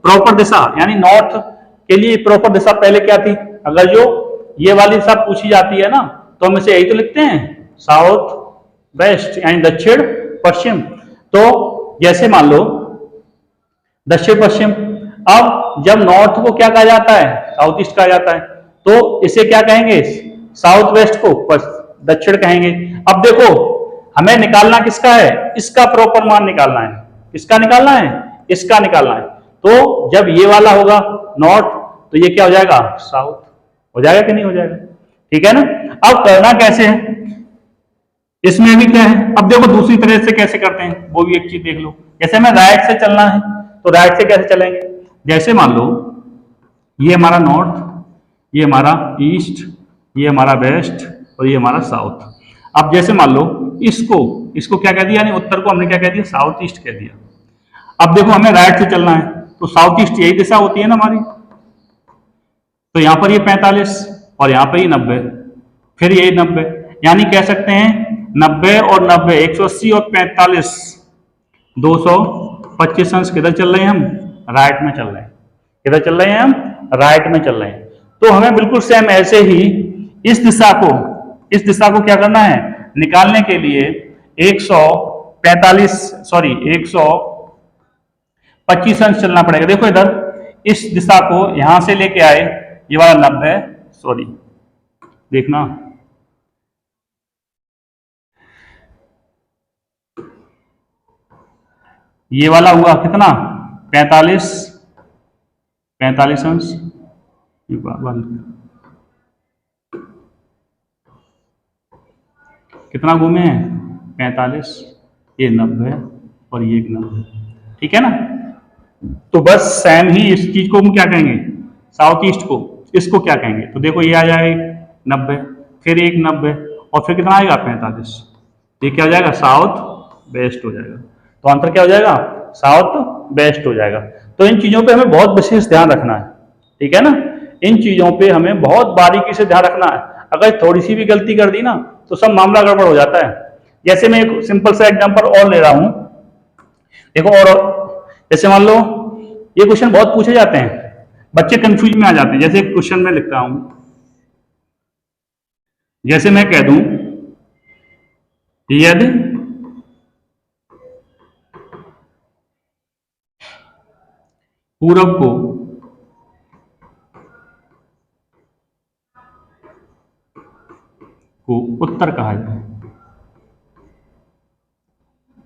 प्रॉपर दिशा, यानी नॉर्थ के लिए प्रॉपर दिशा पहले क्या थी, अगर जो ये वाली दिशा पूछी जाती है ना तो हम इसे यही तो लिखते हैं, साउथ वेस्ट, यानी दक्षिण पश्चिम। तो जैसे मान लो दक्षिण पश्चिम, अब जब नॉर्थ को क्या कहा जाता है, साउथ ईस्ट कहा जाता है, तो इसे क्या कहेंगे, साउथ वेस्ट को दक्षिण कहेंगे। अब देखो हमें निकालना किसका है, इसका प्रॉपर मान निकालना है, किसका निकालना है, इसका निकालना है। तो जब ये वाला होगा नॉर्थ तो ये क्या हो जाएगा, साउथ हो जाएगा कि नहीं हो जाएगा, ठीक है ना। अब करना कैसे है, इसमें भी क्या है, अब देखो दूसरी तरह से कैसे करते हैं वो भी एक चीज देख लो। जैसे हमें राइट से चलना है तो राइट से कैसे चलेंगे, जैसे मान लो ये हमारा नॉर्थ, ये हमारा ईस्ट, ये हमारा वेस्ट और ये हमारा साउथ। अब जैसे मान लो इसको इसको क्या कह दिया, यानी उत्तर को हमने क्या कह दिया, साउथ ईस्ट कह दिया। अब देखो हमें राइट से चलना है तो साउथ ईस्ट यही दिशा होती है ना हमारी, तो यहां पर ये 45 और यहां पर ये 90, फिर ये 90, यानी कह सकते हैं 90 और 90 180 और 45 225 अंश किधर चल रहे हैं हम, राइट में चल रहे हैं। किधर चल रहे हैं हम, राइट में चल रहे हैं। तो हमें बिल्कुल सेम ऐसे ही इस दिशा को क्या करना है, निकालने के लिए 125 अंश चलना पड़ेगा। देखो इधर इस दिशा को यहां से लेके आए, ये वाला 90 सॉरी देखना, ये वाला हुआ कितना 45 अंश, कितना घूमे हैं 45, ये 90 और ये 90, ठीक है ना। तो बस सेम ही इस चीज को हम क्या कहेंगे, साउथ ईस्ट को, इसको क्या कहेंगे, तो देखो ये आ जाएगा 90, फिर एक 90 और फिर कितना आएगा 45, ये क्या हो जाएगा, साउथ वेस्ट हो जाएगा। तो आंसर क्या हो जाएगा, साउथ वेस्ट हो जाएगा। तो इन चीजों पे हमें बहुत विशेष ध्यान रखना है, ठीक है ना। इन चीजों पे हमें बहुत बारीकी से ध्यान रखना है, अगर थोड़ी सी भी गलती कर दी ना तो सब मामला गड़बड़ हो जाता है। जैसे मैं एक सिंपल सा एग्जांपल और ले रहा हूं, देखो, और जैसे मान लो ये क्वेश्चन बहुत पूछे जाते हैं, बच्चे कंफ्यूज में आ जाते हैं। जैसे क्वेश्चन में लिखता हूं, जैसे मैं कह दूं यदि पूरब को उत्तर कहा जाए,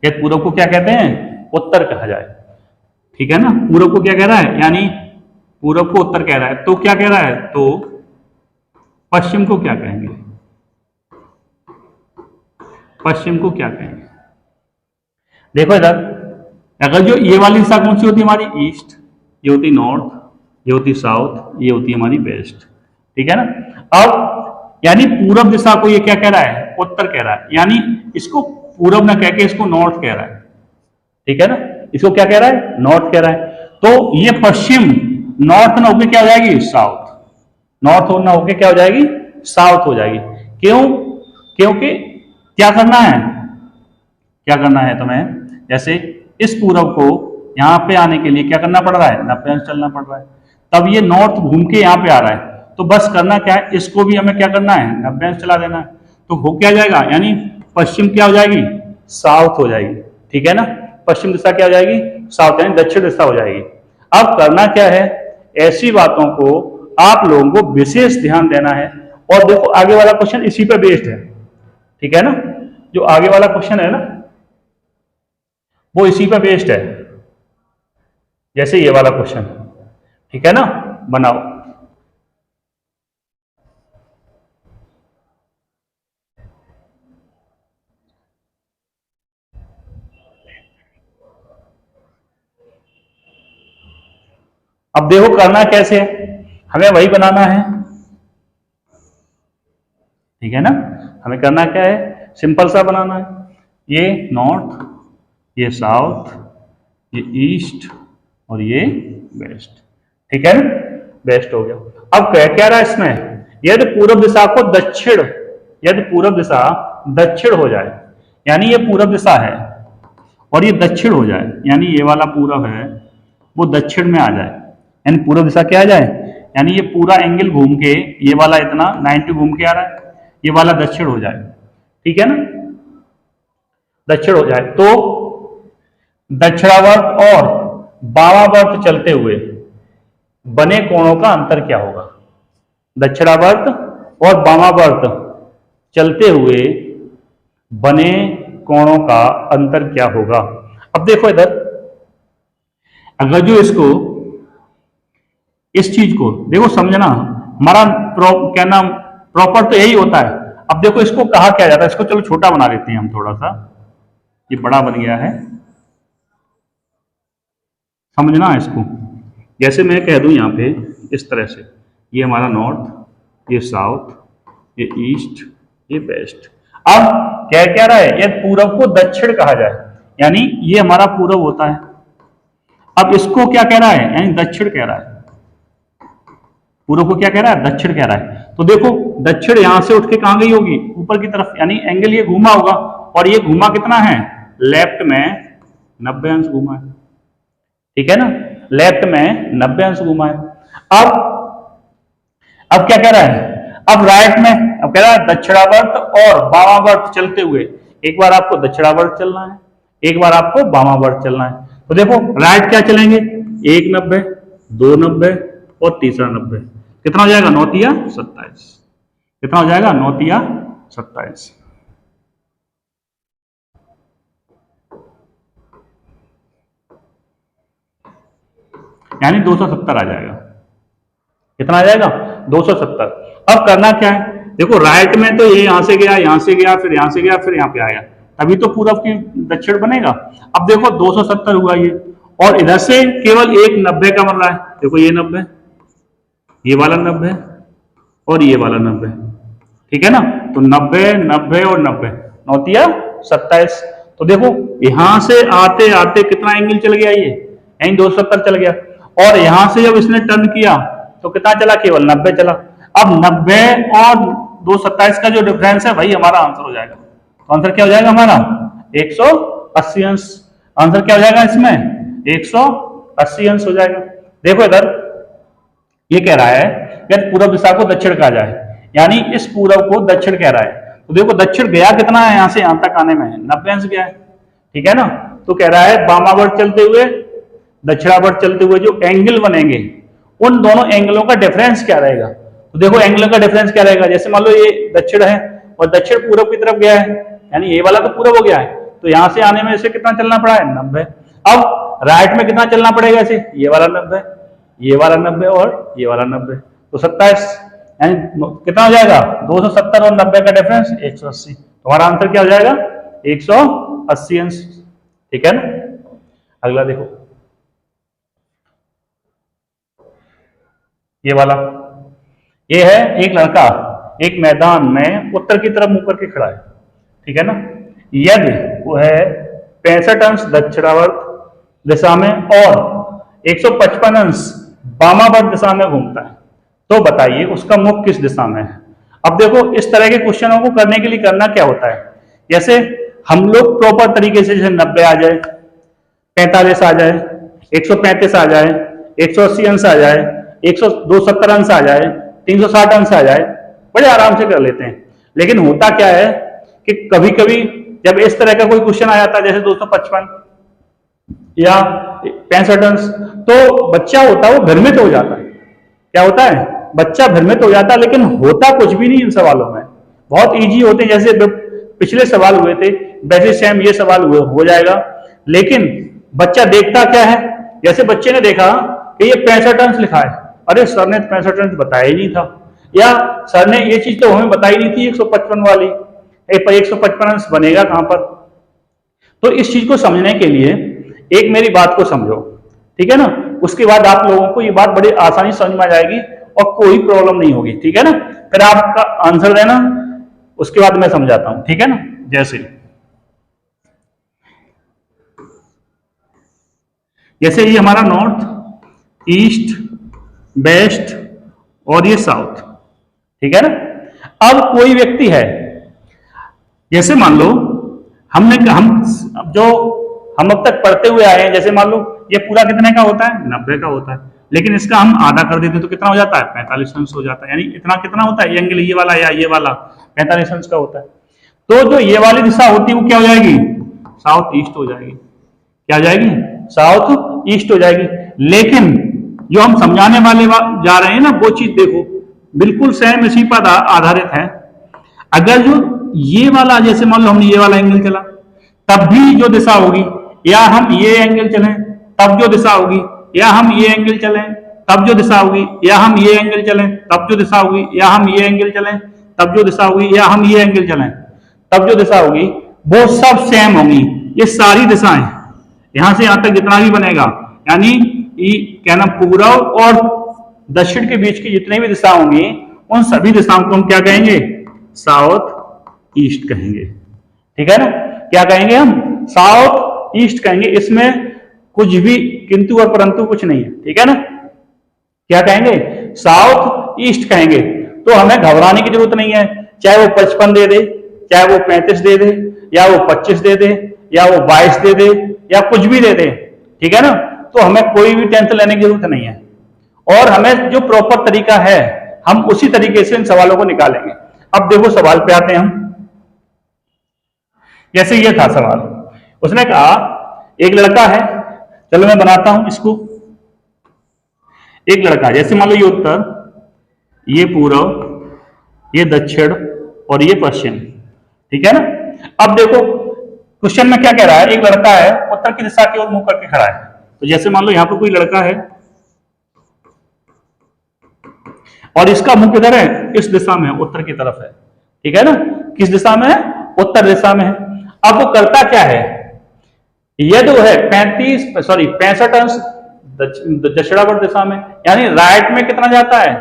यदि पूरब को क्या कहते हैं, उत्तर कहा जाए, ठीक है ना। पूरब को क्या कह रहा है, यानी पूरब को उत्तर कह रहा है, तो क्या कह रहा है, तो पश्चिम को क्या कहेंगे, पश्चिम को क्या कहेंगे। देखो इधर अगर जो ये वाली दिशा कौन सी होती है हमारी, ईस्ट, ये होती नॉर्थ, ये होती साउथ, ये होती हमारी वेस्ट, ठीक है ना। अब यानी पूरब दिशा को ये क्या कह रहा है, उत्तर कह रहा है, यानी इसको पूरब ना कह के इसको नॉर्थ कह रहा है, ठीक है ना। इसको क्या कह रहा है, नॉर्थ कह रहा है। तो ये पश्चिम नॉर्थ ना होके क्या हो जाएगी, साउथ, नॉर्थ ना होके क्या हो जाएगी, साउथ हो जाएगी। क्यों, क्योंकि क्या करना है तुम्हें, जैसे इस पूरब को यहां पे आने के लिए क्या करना पड़ रहा है, 90 अंश चलना पड़ रहा है, तब ये नॉर्थ घूम के यहां पे आ रहा है, तो बस करना क्या है, इसको भी हमें क्या करना है, 90 अंश चला देना है। तो हो क्या जाएगा, यानी पश्चिम क्या हो जाएगी, साउथ हो जाएगी, ठीक है ना। पश्चिम दिशा क्या हो जाएगी, साउथ, यानी दक्षिण दिशा हो जाएगी। अब करना क्या है, ऐसी बातों को आप लोगों को विशेष ध्यान देना है। और देखो आगे वाला क्वेश्चन इसी पर बेस्ड है, ठीक है ना। जो आगे वाला क्वेश्चन है ना वो इसी पर बेस्ड है, जैसे ये वाला क्वेश्चन, ठीक है ना। बनाओ, अब देखो करना कैसे है, हमें वही बनाना है, ठीक है ना। हमें करना क्या है, सिंपल सा बनाना है, ये नॉर्थ, ये साउथ, ये ईस्ट और ये वेस्ट, ठीक है ना, वेस्ट हो गया। अब क्या रहा है इसमें, यदि पूर्व दिशा को दक्षिण, यदि पूर्व दिशा दक्षिण हो जाए, यानी ये पूर्व दिशा है और ये दक्षिण हो जाए, यानी ये वाला पूरब है वो दक्षिण में आ जाए, यानी पूर्व दिशा क्या आ जाए, यानी ये पूरा एंगल घूम के ये वाला इतना 90 घूम के आ रहा है, ये वाला दक्षिण हो जाए, ठीक है ना, दक्षिण हो जाए। तो दक्षिणावर्त और वामावर्त चलते हुए बने कोणों का अंतर क्या होगा, दक्षिणावर्त और वामावर्त चलते हुए बने कोणों का अंतर क्या होगा। अब देखो इधर अगर जो इसको इस चीज को देखो, समझना हमारा क्या नाम प्रॉपर तो यही होता है। अब देखो इसको कहा क्या जाता है, इसको चलो छोटा बना देते हैं हम थोड़ा सा, ये बड़ा बन गया है, समझना इसको। जैसे मैं कह दूं यहां पे इस तरह से, ये हमारा नॉर्थ, ये साउथ, ये ईस्ट, ये वेस्ट। अब क्या क्या रहा है, ये पूरब को दक्षिण कहा जाए, यानी ये हमारा पूरब होता है। अब इसको क्या कह रहा है, यानी दक्षिण कह रहा है। पूरब को क्या कह रहा है, दक्षिण कह रहा है। तो देखो दक्षिण यहां से उठ के कहां गई होगी, ऊपर की तरफ, यानी एंगल ये घूमा होगा, और ये घूमा कितना है, लेफ्ट में 90 अंश घूमा है, ठीक है ना, लेफ्ट में 90 अंश घूमा है। अब क्या कह रहा है, अब राइट में, अब कह रहा है दक्षिणावर्त और वामावर्त चलते हुए, एक बार आपको दक्षिणावर्त चलना है, एक बार आपको वामावर्त चलना है। तो देखो राइट क्या चलेंगे, 1 90, 2 90 और तीसरा 90, कितना हो जाएगा, 9 तिया 27, कितना हो जाएगा, 9 तिया 27, यानी 270 आ जाएगा। कितना आ जाएगा, 270। अब करना क्या है, देखो राइट में तो ये यहां से गया, यहां से गया, फिर यहां से गया, फिर यहां पे आया, तभी तो पूरब की दक्षिण बनेगा। अब देखो 270 हुआ ये, और इधर से केवल एक 90 का बन रहा है, देखो ये 90, ये वाला 90 और ये वाला 90, ठीक है ना। तो 90 90 और 90, 9 तिया 27। तो देखो यहां से आते आते कितना एंगल चल गया, ये यानी 270 चल गया, और यहां से जब इसने टर्न किया तो कितना चला, केवल 90 चला। अब 90 और 227 का जो डिफरेंस है वही हमारा आंसर हो जाएगा। तो आंसर क्या हो जाएगा हमारा, 180 अंश। आंसर क्या हो जाएगा इसमें, 180 अंश हो जाएगा। देखो इधर ये कह रहा है कि पूरब दिशा को दक्षिण कहा जाए, यानी इस पूरब को दक्षिण कह रहा है। तो देखो दक्षिण गया कितना है, यहां से यहां तक आने में 90 अंश गया है, ठीक है ना। तो कह रहा है वामावर्त चलते हुए, दक्षिणावर्त चलते हुए जो एंगल बनेंगे, उन दोनों एंगलों का डिफरेंस क्या रहेगा। तो देखो एंगलों का डिफरेंस क्या रहेगा, जैसे मान लो ये दक्षिण है और दक्षिण पूरब की तरफ गया है, यानी ये वाला तो पूरब हो गया है, तो यहां से आने में इसे कितना चलना पड़ा है, 90। अब राइट में कितना चलना पड़ेगा इसे, ये वाला 90, ये वाला 90 और ये वाला 90, तो 27, यानी कितना हो जाएगा, 270 और 90 का डिफरेंस 180। तुम्हारा आंसर क्या हो जाएगा, 180 अंश, ठीक है ना। अगला देखो, ये वाला, ये है एक लड़का एक मैदान में उत्तर की तरफ मुंह करके खड़ा है, ठीक है ना। यदि वो है 65 अंश दक्षिणावर्त दिशा में और 155 अंश वामावर्त दिशा में घूमता है, तो बताइए उसका मुख किस दिशा में है। अब देखो इस तरह के क्वेश्चनों को करने के लिए करना क्या होता है, जैसे हम लोग प्रॉपर तरीके से, जैसे 90 आ जाए, 45 आ जाए, 135 आ जाए, 180 अंश आ जाए, 270 अंश आ जाए, 360 अंश आ जाए, बड़े आराम से कर लेते हैं। लेकिन होता क्या है कि कभी कभी जब इस तरह का कोई क्वेश्चन आ जाता है, जैसे 255 या 65 अंश, तो बच्चा होता है वो भ्रमित हो जाता है। क्या होता है, बच्चा भ्रमित हो जाता है, लेकिन होता कुछ भी नहीं इन सवालों में, बहुत इजी होते हैं। जैसे पिछले सवाल हुए थे वैसे सेम ये सवाल हो जाएगा, लेकिन बच्चा देखता क्या है, जैसे बच्चे ने देखा कि ये 65 अंश लिखा है, अरे सर ने 65 अंश बताया ही नहीं था, या सर ने ये चीज तो हमें बताई नहीं थी 155 वाली, 155 अंश बनेगा कहां पर। तो इस चीज को समझने के लिए एक मेरी बात को समझो, ठीक है ना, उसके बाद आप लोगों को ये बात बड़ी आसानी समझ में आ जाएगी और कोई प्रॉब्लम नहीं होगी, ठीक है ना। फिर आपका आंसर देना, उसके बाद मैं समझाता हूं, ठीक है ना। जैसे ये हमारा नॉर्थ, ईस्ट, वेस्ट और ये साउथ, ठीक है ना। अब कोई व्यक्ति है, जैसे मान लो हम अब तक पढ़ते हुए आए हैं, जैसे मान लो ये पूरा कितने का होता है, 90 का होता है, लेकिन इसका हम आधा कर देते तो कितना हो जाता है, 45 अंश हो जाता है, यानी इतना कितना होता है, ये एंगल ये वाला या ये वाला 45 अंश का होता है। तो जो ये वाली दिशा होती है वो क्या हो जाएगी, साउथ ईस्ट हो जाएगी। क्या हो जाएगी, साउथ ईस्ट हो जाएगी। लेकिन जो हम समझाने वाले जा रहे हैं ना, वो चीज देखो बिल्कुल सेम इसी पर आधारित है। अगर जो ये वाला, जैसे मान लो हमने ये वाला एंगल चला, तब भी जो दिशा होगी, या हम ये एंगल चलें तब जो दिशा होगी, या हम ये एंगल चलें तब जो दिशा होगी, या हम ये एंगल चलें तब जो दिशा होगी, या हम ये एंगल चलें तब जो दिशा होगी, या हम ये एंगल चलें तब जो दिशा होगी, वो सब सेम होंगी। ये सारी दिशाएं यहां से यहां तक जितना भी बनेगा, यानी क्या नाम, पूर्व और दक्षिण के बीच की जितनी भी दिशा होंगी, उन सभी दिशाओं को हम क्या कहेंगे, साउथ ईस्ट कहेंगे। ठीक है ना, क्या कहेंगे हम, साउथ ईस्ट कहेंगे। इसमें कुछ भी किंतु और परंतु कुछ नहीं है। ठीक है ना, क्या कहेंगे, साउथ ईस्ट कहेंगे। तो हमें घबराने की जरूरत नहीं है, चाहे वो 55 दे दे, चाहे वो 35 दे दे, या वो 25 दे दे, या वो 22 दे दे, या कुछ भी दे दे। ठीक है ना, तो हमें कोई भी टेंशन लेने की जरूरत नहीं है, और हमें जो प्रॉपर तरीका है हम उसी तरीके से इन सवालों को निकालेंगे। अब देखो सवाल पे आते हैं हम। जैसे ये था सवाल, उसने कहा एक लड़का है, चलो मैं बनाता हूं इसको। एक लड़का, जैसे मान लो ये उत्तर, ये पूर्व, ये दक्षिण और ये पश्चिम। ठीक है ना, अब देखो क्वेश्चन में क्या कह रहा है, एक लड़का है उत्तर की दिशा की ओर मुंह करके खड़ा है। तो जैसे मान लो यहां पर कोई लड़का है और इसका मुंह किधर है, इस दिशा में, उत्तर की तरफ है। ठीक है ना, किस दिशा में है, उत्तर दिशा में है। अब वो करता क्या है, ये जो है 65 अंश दक्षिणावर्त दिशा में, यानी राइट में कितना जाता है,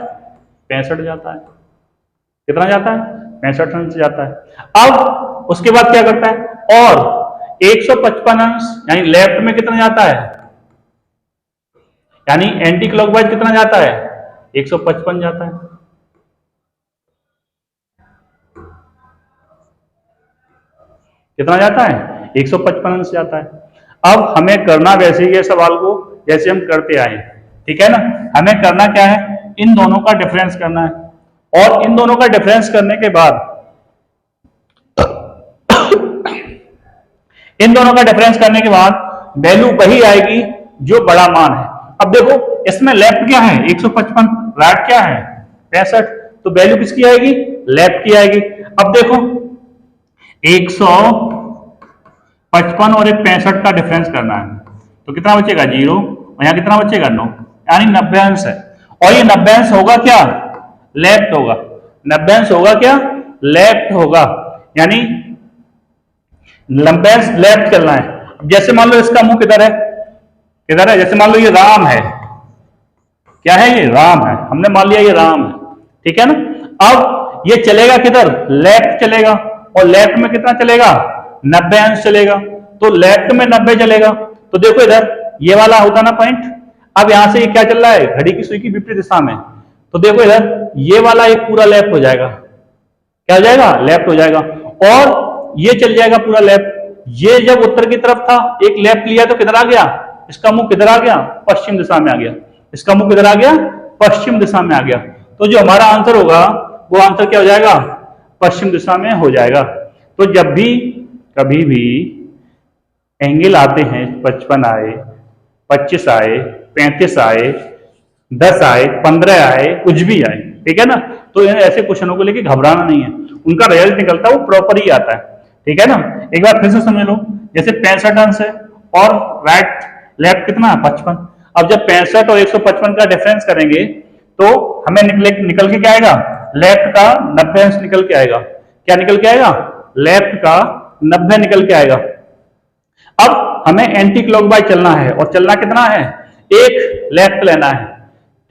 65 जाता है। कितना जाता है, 65 अंश जाता है। अब उसके बाद क्या करता है, और 155 अंश यानी लेफ्ट में कितना जाता है, यानी एंटी क्लॉकवाइज कितना जाता है, 155 जाता है। कितना जाता है, 155 अंश जाता है। अब हमें करना वैसे ही है सवाल को जैसे हम करते आए। ठीक है ना, हमें करना क्या है, इन दोनों का डिफरेंस करना है, और इन दोनों का डिफरेंस करने के बाद इन दोनों का डिफरेंस करने के बाद वैल्यू वही आएगी जो बड़ा मान है। अब देखो इसमें लेफ्ट क्या है, 155, राइट क्या है, 65, तो वैल्यू किसकी आएगी, लेफ्ट की आएगी। अब देखो 155 और 65 का डिफरेंस करना है, तो कितना बचेगा, 0, और यहां कितना बचेगा, 9, यानी 90 अंश है। और ये 90 अंश होगा क्या, लेफ्ट होगा। 90 अंश होगा क्या, लेफ्ट होगा, यानी 90 अंश लेफ्ट चलना है। जैसे मान लो इसका मुंह किधर है, किधर है, जैसे मान लो ये राम है, क्या है, ये राम है, हमने मान लिया ये राम है। ठीक है ना, अब ये चलेगा किधर, लेफ्ट चलेगा, और लेफ्ट में कितना चलेगा, 90 अंश चलेगा। तो लेफ्ट में 90 चलेगा, तो देखो इधर ये वाला होता ना पॉइंट, अब यहां से ये क्या चल रहा है, घड़ी की सुई की विपरीत दिशा में, तो देखो इधर ये वाला एक पूरा लेफ्ट हो जाएगा, क्या हो जाएगा, लेफ्ट हो जाएगा, और ये चल जाएगा पूरा लेफ्ट। ये जब उत्तर की तरफ था, एक लेफ्ट लिया तो किधर आ गया, इसका मुंह किधर आ गया, पश्चिम दिशा में आ गया, इसका मुंह किधर आ गया, पश्चिम दिशा में आ गया। तो जो हमारा आंसर होगा वो आंसर क्या हो जाएगा, पश्चिम दिशा में हो जाएगा। तो जब भी कभी भी एंगल आते हैं, 55 आए, 25 आए, 35 आए, 10 आए, 15 आए, कुछ भी आए, ठीक है ना, तो ऐसे क्वेश्चनों को लेके घबराना नहीं है, उनका रिजल्ट निकलता है वो प्रॉपर ही आता है। ठीक है ना, एक बार फिर से समझ लो, जैसे 65 अंश है और राइट लेफ्ट कितना, 55। अब जब 65 और 155 का डिफरेंस करेंगे तो हमें निकल के क्या आएगा, लेफ्ट का 90 अंश निकल के आएगा। क्या निकल के आएगा, लेफ्ट का 90 निकल के आएगा। अब हमें एंटी क्लॉकवाइज चलना है, और चलना कितना है, एक लेफ्ट लेना है।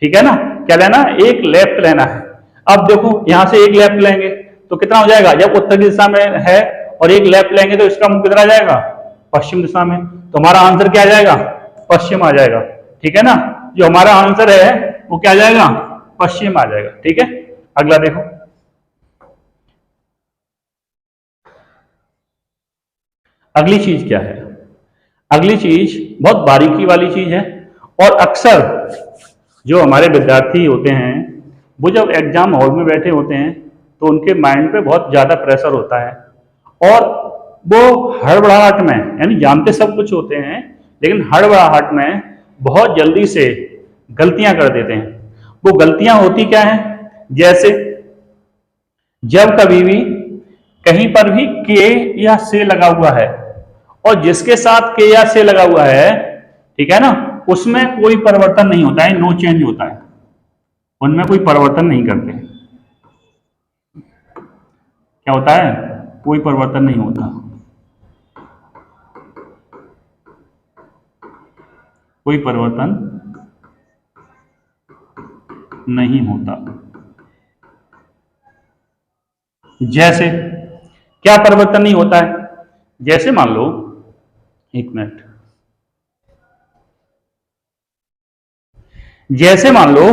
ठीक है ना, क्या लेना, एक लेफ्ट लेना है। अब देखो यहां से एक लेफ्ट लेंगे तो कितना हो जाएगा, जब उत्तर की दिशा में है और एक लेफ्ट लेंगे तो इसका मुंह किधर आ जाएगा, पश्चिम दिशा में, तो हमारा आंसर क्या आ जाएगा, पश्चिम आ जाएगा। ठीक है ना, जो हमारा आंसर है वो क्या आ जाएगा, पश्चिम आ जाएगा। ठीक है, अगला देखो, अगली चीज क्या है, अगली चीज बहुत बारीकी वाली चीज है, और अक्सर जो हमारे विद्यार्थी होते हैं वो जब एग्जाम हॉल में बैठे होते हैं तो उनके माइंड पे बहुत ज्यादा प्रेशर होता है, और वो हड़बड़ाहट में, यानी जानते सब कुछ होते हैं लेकिन हड़बड़ाहट में बहुत जल्दी से गलतियां कर देते हैं। वो गलतियां होती क्या हैं, जैसे जब कभी भी कहीं पर भी के या से लगा हुआ है, और जिसके साथ के या से लगा हुआ है, ठीक है ना, उसमें कोई परिवर्तन नहीं होता है, नो चेंज होता है, उनमें कोई परिवर्तन नहीं करते। क्या होता है, कोई परिवर्तन नहीं होता, कोई परिवर्तन नहीं होता। जैसे क्या परिवर्तन नहीं होता है, जैसे मान लो, एक मिनट, जैसे मान लो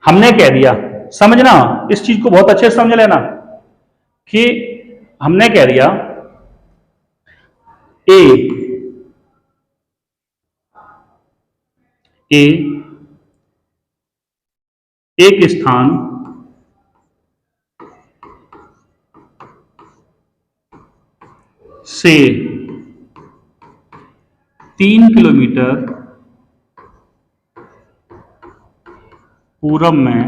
हमने कह दिया, समझना इस चीज को बहुत अच्छे से समझ लेना, कि हमने कह दिया ए एक स्थान से 3 किलोमीटर पूरब में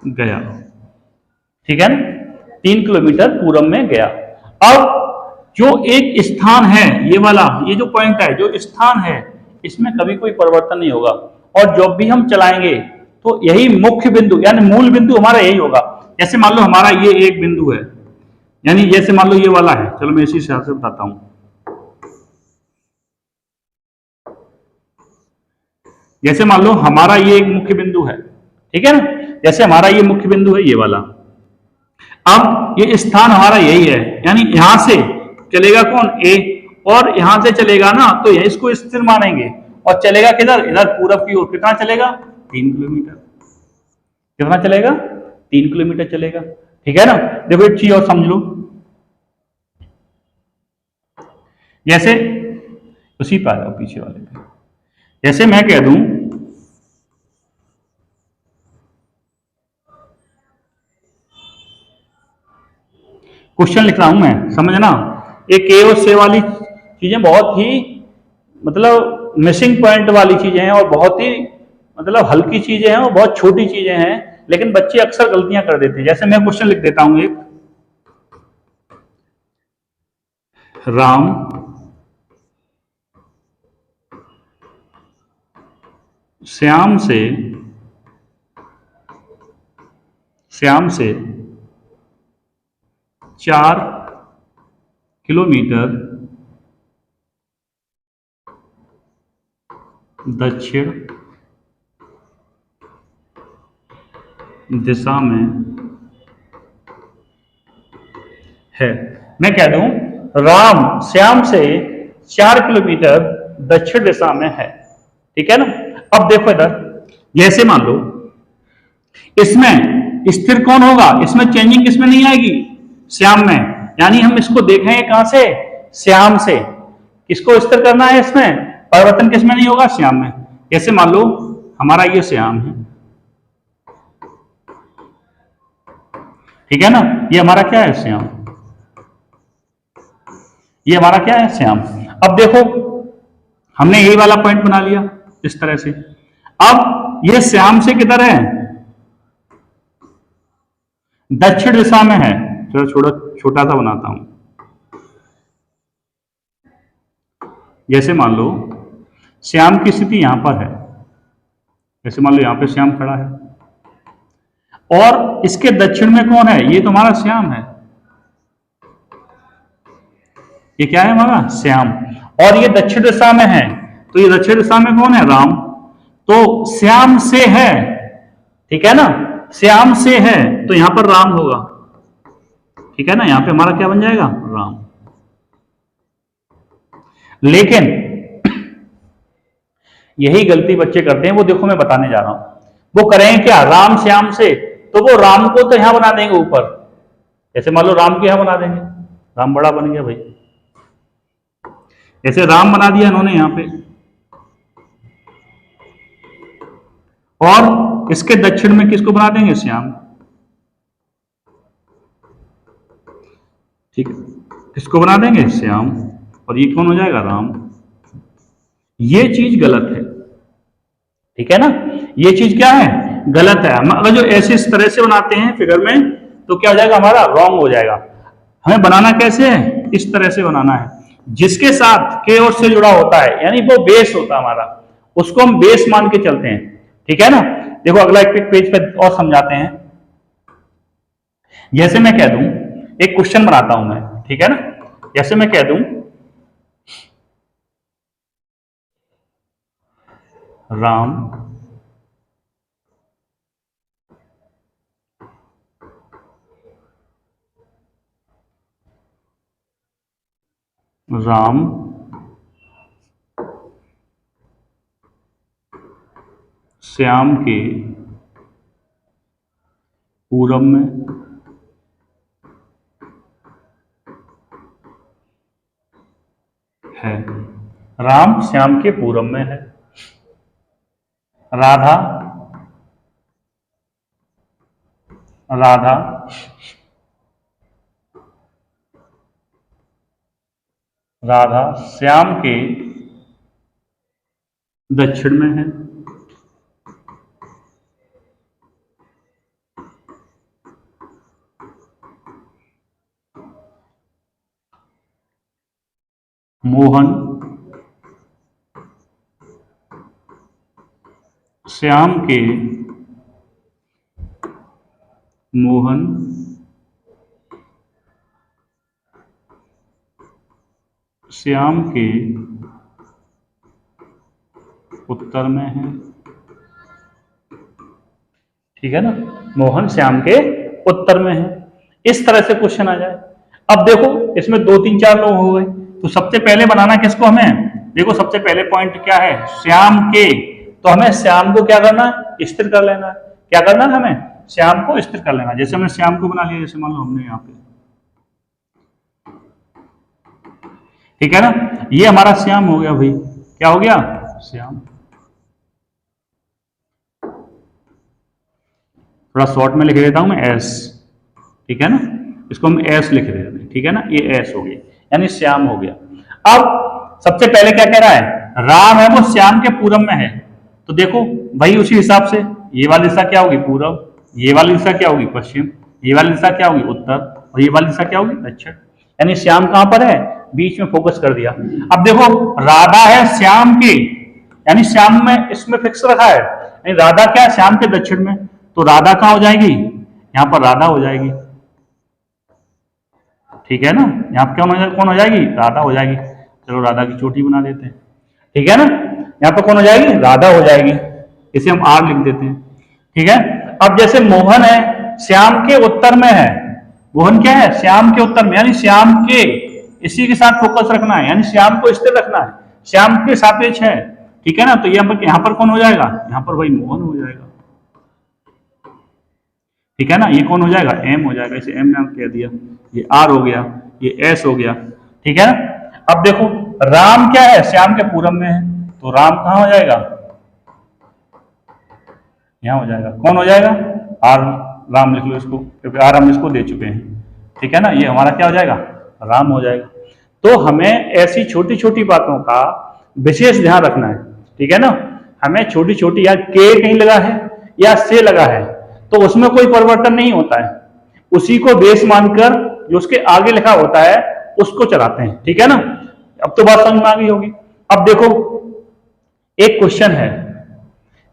गया, ठीक है ना, 3 किलोमीटर पूरब में गया। अब जो एक स्थान है, ये वाला, ये जो पॉइंट है, जो स्थान है, इसमें कभी कोई परिवर्तन नहीं होगा, और जब भी हम चलाएंगे तो यही मुख्य बिंदु यानी मूल बिंदु हमारा यही होगा। जैसे मान लो हमारा ये एक बिंदु है, यानी जैसे मान लो ये वाला है, चलो मैं इसी हिसाब से बताता हूं, जैसे मान लो हमारा ये एक मुख्य बिंदु है, ठीक है ना, जैसे हमारा ये मुख्य बिंदु है ये वाला, अब ये स्थान हमारा यही है, यानी यहां से चलेगा कौन, ए, और यहां से चलेगा ना तो यह इसको स्थिर मानेंगे, और चलेगा किधर, इधर पूरब की ओर, कितना चलेगा, 3 किलोमीटर, कितना चलेगा, 3 किलोमीटर चलेगा, ठीक है ना। देखो एक चीज और समझ लो, जैसे उसी पर आ जाओ पीछे वाले पे, जैसे मैं कह दूं क्वेश्चन लिख रहा हूं मैं, समझना, एक ए और से वाली चीजें बहुत ही मतलब मिसिंग पॉइंट वाली चीजें हैं, और बहुत ही मतलब हल्की चीजें हैं, और बहुत छोटी चीजें हैं, लेकिन बच्चे अक्सर गलतियां कर देते हैं। जैसे मैं क्वेश्चन लिख देता हूं एक, राम श्याम से 4 किलोमीटर दक्षिण दिशा में है। मैं कह दूं राम श्याम से 4 किलोमीटर दक्षिण दिशा में है, ठीक है ना। अब देखो इधर, जैसे मान लो इसमें स्थिर कौन होगा, इसमें चेंजिंग किसमें नहीं आएगी, श्याम में, यानी हम इसको देखेंगे कहां से, श्याम से, किसको स्थिर करना है, इसमें परिवर्तन किसमें नहीं होगा, श्याम में। जैसे मान लो हमारा ये श्याम है, ठीक है ना, ये हमारा क्या है, श्याम, ये हमारा क्या है, श्याम। अब देखो हमने यही वाला पॉइंट बना लिया इस तरह से, अब ये श्याम से किधर है, दक्षिण दिशा में है। चलो छोटा सा बनाता हूं, जैसे मान लो श्याम की स्थिति यहां पर है, जैसे मान लो यहां पे श्याम खड़ा है, और इसके दक्षिण में कौन है, ये तो हमारा श्याम है, ये क्या है हमारा श्याम, और ये दक्षिण दिशा में है, तो ये दक्षिण दिशा में कौन है, राम, तो श्याम से है, ठीक है ना, श्याम से है तो यहां पर राम होगा, ठीक है ना, यहां पे हमारा क्या बन जाएगा, राम। लेकिन यही गलती बच्चे करते हैं, वो देखो मैं बताने जा रहा हूं, वो करेंगे क्या, राम श्याम से, तो वो राम को तो यहां बना देंगे ऊपर, जैसे मान लो राम को यहां बना देंगे, राम बड़ा बन गया भाई, ऐसे राम बना दिया इन्होंने यहां पे, और इसके दक्षिण में किसको बना देंगे, श्याम, ठीक है, किसको बना देंगे, श्याम, और ये कौन हो जाएगा, राम। ये चीज गलत है, ठीक है ना, ये चीज क्या है, गलत है। अगर जो ऐसे इस तरह से बनाते हैं फिगर में, तो क्या हो जाएगा हमारा, रॉन्ग हो जाएगा। हमें बनाना कैसे है, इस तरह से बनाना है, जिसके साथ के और से जुड़ा होता है, यानी वो बेस होता है हमारा, उसको हम बेस मान के चलते हैं। ठीक है ना। देखो अगला एक पेज पे और समझाते हैं। जैसे मैं कह दूं, एक क्वेश्चन बनाता हूं मैं, ठीक है ना। जैसे मैं कह दूं राम राम श्याम के पूरब में है। राम श्याम के पूरब में है। राधा राधा राधा श्याम के दक्षिण में है। मोहन श्याम के मोहन श्याम के उत्तर में है। ठीक है ना। मोहन श्याम के उत्तर में है। इस तरह से क्वेश्चन आ जाए। अब देखो इसमें 2 3 4 लोग हो गए, तो सबसे पहले बनाना किसको हमें, देखो सबसे पहले पॉइंट क्या है, श्याम के। तो हमें श्याम को क्या करना है, स्थिर कर लेना है। क्या करना है हमें, श्याम को स्थिर कर लेना। जैसे हमने श्याम को बना लिया, जैसे मान लो हमने यहाँ पे, ठीक है ना, ये हमारा श्याम हो गया भाई। क्या हो गया, श्याम। थोड़ा शॉर्ट में लिख देता हूं मैं, एस। ठीक है ना, इसको हम एस लिख देते हैं। ठीक है ना, ये एस हो गया, यानी श्याम हो गया। अब सबसे पहले क्या कह रहा है, राम है वो श्याम के पूरब में है। तो देखो भाई उसी हिसाब से ये वाली दिशा क्या होगी, पूरब। ये वाली दिशा क्या होगी, पश्चिम। ये वाली दिशा क्या होगी, उत्तर। और ये वाली दिशा क्या होगी, दक्षिण। यानी श्याम कहां पर है, बीच में फोकस कर दिया। अब देखो राधा है श्याम के, यानी श्याम में इसमें फिक्स रखा है, यानी राधा क्या है, श्याम के दक्षिण में। तो राधा कहां हो जाएगी, यहां पर राधा हो जाएगी। ठीक है ना, यहाँ पे क्या कौन हो जाएगी, राधा हो जाएगी। चलो राधा की चोटी बना देते हैं। ठीक है ना, यहाँ पे कौन हो जाएगी, राधा हो जाएगी। इसे हम आर लिख देते हैं। ठीक है। अब जैसे मोहन है श्याम के उत्तर में है, मोहन क्या है, श्याम के उत्तर में, यानी श्याम के, इसी के साथ फोकस रखना है, यानी श्याम को स्थिर रखना है, श्याम के सापेक्ष है। ठीक है ना, तो यहाँ पर कौन हो जाएगा, यहाँ पर भाई मोहन हो जाएगा। ठीक है ना, ये कौन हो जाएगा, एम हो जाएगा, इसे एम नाम कह दिया। ये आर हो गया, ये एस हो गया। ठीक है ना। अब देखो राम क्या है, श्याम के पूरब में है, तो राम कहां हो जाएगा, यहां हो जाएगा। कौन हो जाएगा, आर। राम लिख लो इसको, क्योंकि आर हम इसको दे चुके हैं। ठीक है ना, ये हमारा क्या हो जाएगा, राम हो जाएगा। तो हमें ऐसी छोटी छोटी बातों का विशेष ध्यान रखना है। ठीक है ना, हमें छोटी छोटी, या के कहीं लगा है या से लगा है, तो उसमें कोई परिवर्तन नहीं होता है, उसी को बेस मानकर जो उसके आगे लिखा होता है उसको चलाते हैं। ठीक है ना, अब तो बात समझ में आ गई होगी। अब देखो एक क्वेश्चन है,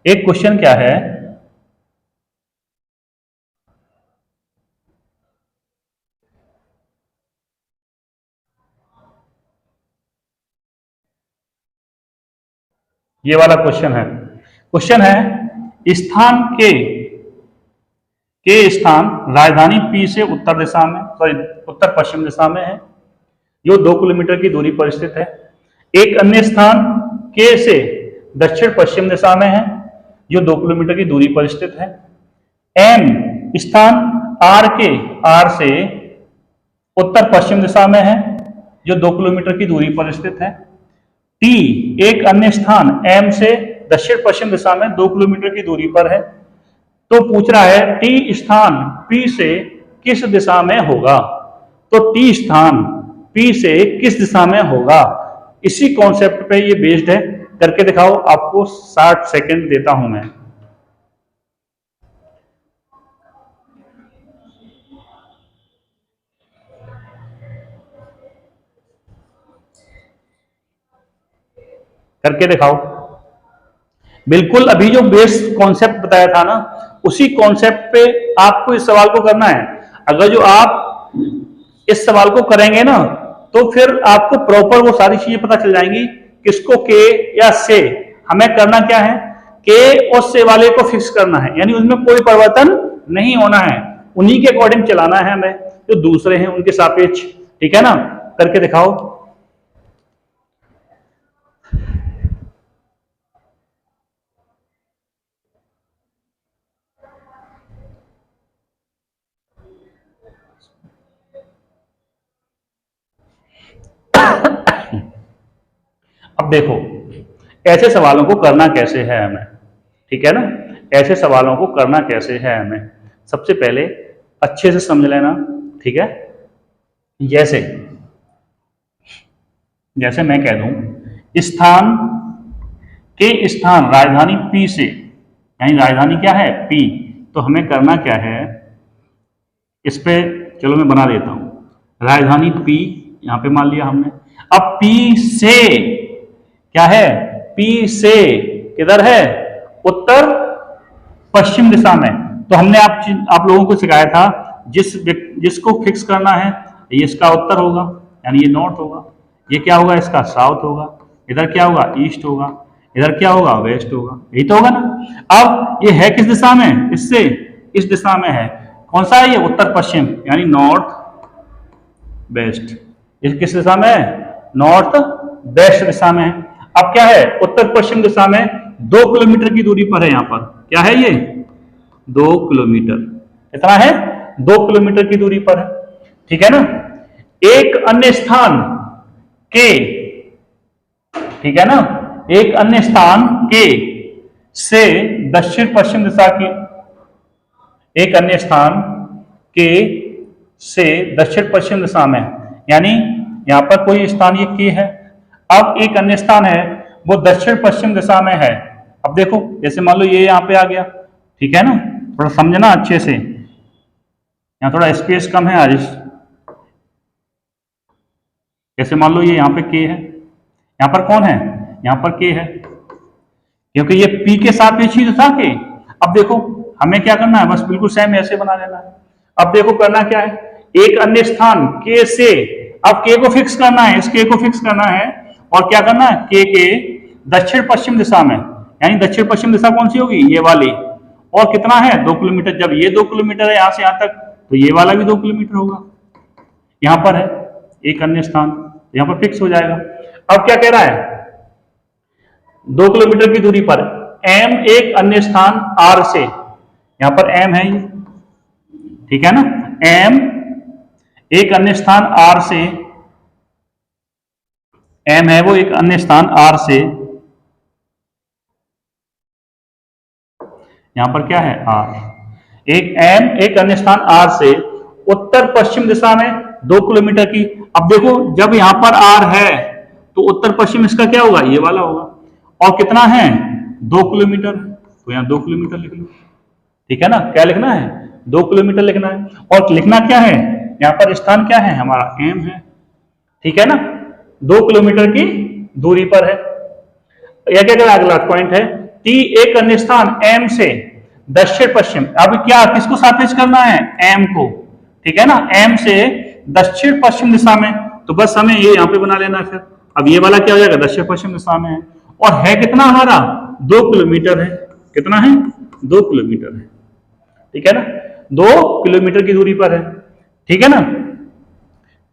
एक क्वेश्चन क्या है, ये वाला क्वेश्चन है। क्वेश्चन है स्थान के स्थान राजधानी पी से उत्तर दिशा में, सॉरी उत्तर पश्चिम दिशा में है, जो 2 किलोमीटर की दूरी पर स्थित है। एक अन्य स्थान के से दक्षिण पश्चिम दिशा में है, जो 2 किलोमीटर की दूरी पर स्थित है। एम स्थान आर से उत्तर पश्चिम दिशा में है, जो 2 किलोमीटर की दूरी पर स्थित है। टी एक अन्य स्थान एम से दक्षिण पश्चिम दिशा में 2 किलोमीटर की दूरी पर है। तो पूछ रहा है टी स्थान पी से किस दिशा में होगा। तो टी स्थान पी से किस दिशा में होगा, इसी कॉन्सेप्ट पे ये बेस्ड है। करके दिखाओ, आपको 60 सेकंड देता हूं मैं। करके दिखाओ। बिल्कुल अभी जो बेस कॉन्सेप्ट बताया था ना, उसी कॉन्सेप्ट पे आपको इस सवाल को करना है। अगर जो आप इस सवाल को करेंगे ना, तो फिर आपको प्रॉपर वो सारी चीजें पता चल जाएंगी, किसको के या से। हमें करना क्या है, के और से वाले को फिक्स करना है, यानी उसमें कोई परिवर्तन नहीं होना है, उन्हीं के अकॉर्डिंग चलाना है हमें, जो दूसरे हैं उनके सापेक्ष। ठीक है ना, करके दिखाओ। अब देखो, ऐसे सवालों को करना कैसे है हमें, ठीक है ना, ऐसे सवालों को करना कैसे है हमें, सबसे पहले अच्छे से समझ लेना। ठीक है, जैसे जैसे मैं कह दूं स्थान के स्थान राजधानी पी से, यानी राजधानी क्या है, पी, तो हमें करना क्या है, इस पे चलो मैं बना देता हूं। राजधानी पी यहां पे मान लिया हमने। अब पी से क्या है, पी से किधर है, उत्तर पश्चिम दिशा में। तो हमने आप लोगों को सिखाया था, जिसको फिक्स करना है, ये इसका उत्तर होगा, यानी ये नॉर्थ होगा, ये क्या होगा, इसका साउथ होगा, इधर क्या होगा, ईस्ट होगा, इधर क्या होगा, वेस्ट होगा, यही तो होगा ना। अब ये है किस दिशा में, इससे इस दिशा में है, कौन सा है ये, उत्तर पश्चिम, यानी नॉर्थ वेस्ट। ये किस दिशा में है, नॉर्थ वेस्ट दिशा में है। अब क्या है, उत्तर पश्चिम दिशा में 2 किलोमीटर की दूरी पर है, यहां पर क्या है ये, 2 किलोमीटर, कितना है, 2 किलोमीटर की दूरी पर है। ठीक है ना। एक अन्य स्थान के, ठीक है ना, एक अन्य स्थान के से दक्षिण पश्चिम दिशा की, एक अन्य स्थान के से दक्षिण पश्चिम दिशा में, यानी यहां पर कोई स्थान ये के है, अब एक अन्य स्थान है वो दक्षिण पश्चिम दिशा में है। अब देखो, जैसे मान लो ये यहां पे आ गया, ठीक है ना, थोड़ा समझना अच्छे से, यहां थोड़ा स्पेस कम है आज। जैसे मान लो ये यहां पे के है, यहां पर कौन है, यहां पर के है, क्योंकि ये पी के सापेक्ष ही तो था के। अब देखो हमें क्या करना है, बस बिल्कुल सेम ऐसे बना लेना है। अब देखो करना क्या है, एक अन्य स्थान के से, अब के को फिक्स करना है, इस के को फिक्स करना है, और क्या करना है, के दक्षिण पश्चिम दिशा में, यानी दक्षिण पश्चिम दिशा कौन सी होगी, ये वाली, और कितना है, 2 किलोमीटर। जब ये 2 किलोमीटर है यहां से यहां तक, तो ये वाला भी 2 किलोमीटर होगा। यहां पर है एक अन्य स्थान, यहां पर फिक्स हो जाएगा। अब क्या कह रहा है, 2 किलोमीटर की दूरी पर एम एक अन्य स्थान आर से, यहां पर एम है ये, ठीक है ना, एम एक अन्य स्थान आर से, एम है वो एक अन्य स्थान आर से, यहां पर क्या है, आर, एक एम एक अन्य स्थान आर से उत्तर पश्चिम दिशा में 2 किलोमीटर की। अब देखो जब यहां पर आर है तो उत्तर पश्चिम इसका क्या होगा, ये वाला होगा, और कितना है, 2 किलोमीटर, तो यहां 2 किलोमीटर लिख लो। ठीक है ना, क्या लिखना है, 2 किलोमीटर लिखना है, और लिखना क्या है, यहां पर स्थान क्या है, हमारा एम है। ठीक है ना, 2 किलोमीटर की दूरी पर है। यह क्या अगला पॉइंट है, टी एक अन्य स्थान एम से दक्षिण पश्चिम। अब क्या किसको सापेक्ष करना है, एम को, ठीक है ना, एम से दक्षिण पश्चिम दिशा में, तो बस हमें ये यहां पे बना लेना है। फिर अब ये वाला क्या हो जाएगा, दक्षिण पश्चिम दिशा में है, और है कितना हमारा, 2 किलोमीटर है, कितना है, 2 किलोमीटर है। ठीक है ना, 2 किलोमीटर की दूरी पर है। ठीक है ना,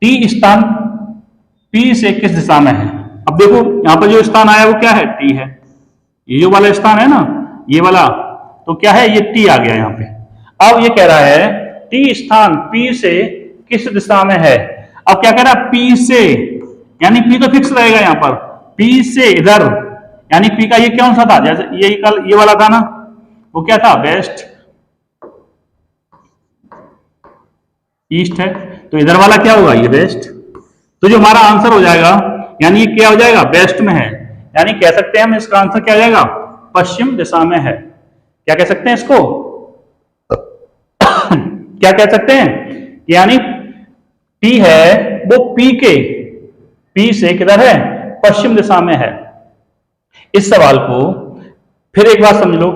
टी स्थान पी से किस दिशा में है। अब देखो यहां पर जो स्थान आया वो क्या है, टी है, ये जो वाला स्थान है ना, ये वाला, तो क्या है, ये टी आ गया यहां पे। अब ये कह रहा है टी स्थान पी से किस दिशा में है। अब क्या कह रहा है, पी से, यानी पी तो फिक्स रहेगा यहां पर, पी से इधर, यानी पी का ये कौन सा था, जैसे ये कल ये वाला था ना, वो क्या था, वेस्ट, ईस्ट है, तो इधर वाला क्या होगा, ये वेस्ट। तो जो हमारा आंसर हो जाएगा, यानी ये क्या हो जाएगा, वेस्ट में है, यानी कह सकते हैं हम इसका आंसर क्या हो जाएगा, पश्चिम दिशा में है। क्या कह सकते हैं इसको क्या कह सकते हैं, यानी टी है वो पी से किधर है, पश्चिम दिशा में है। इस सवाल को फिर एक बात समझ लो,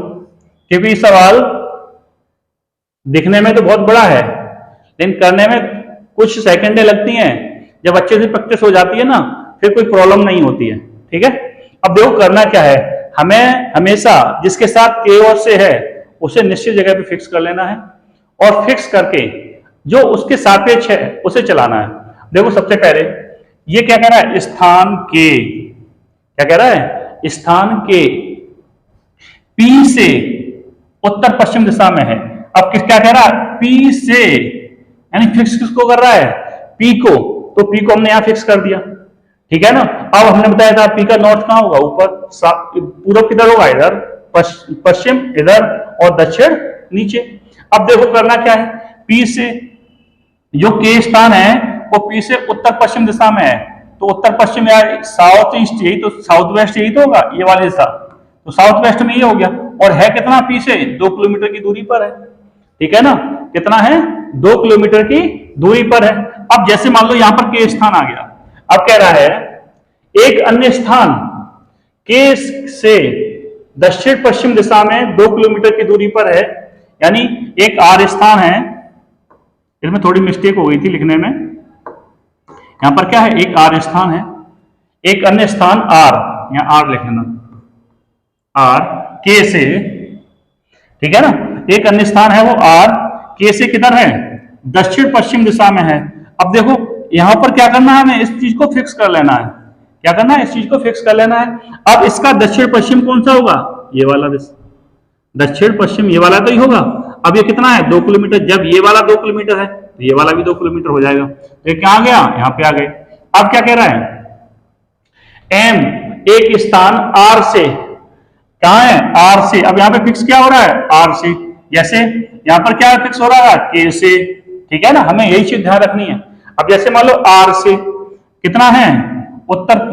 क्योंकि सवाल दिखने में तो बहुत बड़ा है लेकिन करने में कुछ सेकंडें लगती हैं। जब अच्छे से प्रैक्टिस हो जाती है ना फिर कोई प्रॉब्लम नहीं होती है। ठीक है, अब देखो करना क्या है, हमें हमेशा जिसके साथ के और से है उसे निश्चित जगह पे फिक्स कर लेना है और फिक्स करके जो उसके सापेक्ष है उसे चलाना है। देखो सबसे पहले ये क्या कह रहा है, स्थान के, क्या कह रहा है, स्थान के P से उत्तर पश्चिम दिशा में है। अब किस क्या कह रहा है, P से, यानी फिक्स किसको कर रहा है, P को, तो P को हमने यहां फिक्स कर दिया। ठीक है ना, अब हमने बताया था P का नॉर्थ कहां होगा, ऊपर, पूरब किधर होगा, इधर, पश्चिम इधर और दक्षिण नीचे। अब देखो करना क्या है, P से जो K स्थान है वो P से उत्तर पश्चिम दिशा में है, तो उत्तर पश्चिम या साउथ ईस्ट, यही तो साउथ वेस्ट यही तो होगा, ये वाली दिशा, तो साउथ वेस्ट में ये हो गया। और है कितना P से, 2 किलोमीटर की दूरी पर है। ठीक है ना, कितना है, 2 किलोमीटर की दूरी पर है। अब जैसे मान लो यहां पर K स्थान आ गया, अब कह रहा है एक अन्य स्थान K से दक्षिण पश्चिम दिशा में 2 किलोमीटर की दूरी पर है, यानी एक R स्थान है, इसमें थोड़ी मिस्टेक हो गई थी लिखने में, यहां पर क्या है, एक R स्थान है, एक अन्य स्थान R, यहां R लिख लेना, R K से, ठीक है ना, एक अन्य स्थान है वो R K से किधर है, दक्षिण पश्चिम दिशा में है। अब देखो यहां पर क्या करना है, हमें इस चीज को फिक्स कर लेना है, क्या करना है, इस चीज को फिक्स कर लेना है। अब इसका दक्षिण पश्चिम कौन सा होगा, ये वाला, दक्षिण पश्चिम ये वाला तो ही होगा। अब ये कितना है, 2 किलोमीटर, जब ये वाला 2 किलोमीटर है तो ये वाला भी 2 किलोमीटर हो जाएगा। तो क्या आ गया, यहाँ पे आ गए। अब क्या कह रहा है, M एक स्थान R से, कहां है, R से, अब यहाँ पे फिक्स क्या हो रहा है, R से, जैसे यहाँ पर क्या फिक्स हो रहा है, K से। ठीक है ना, हमें यही चीज ध्यान रखनी है। अब जैसे मान लो R से कितना है, उत्तर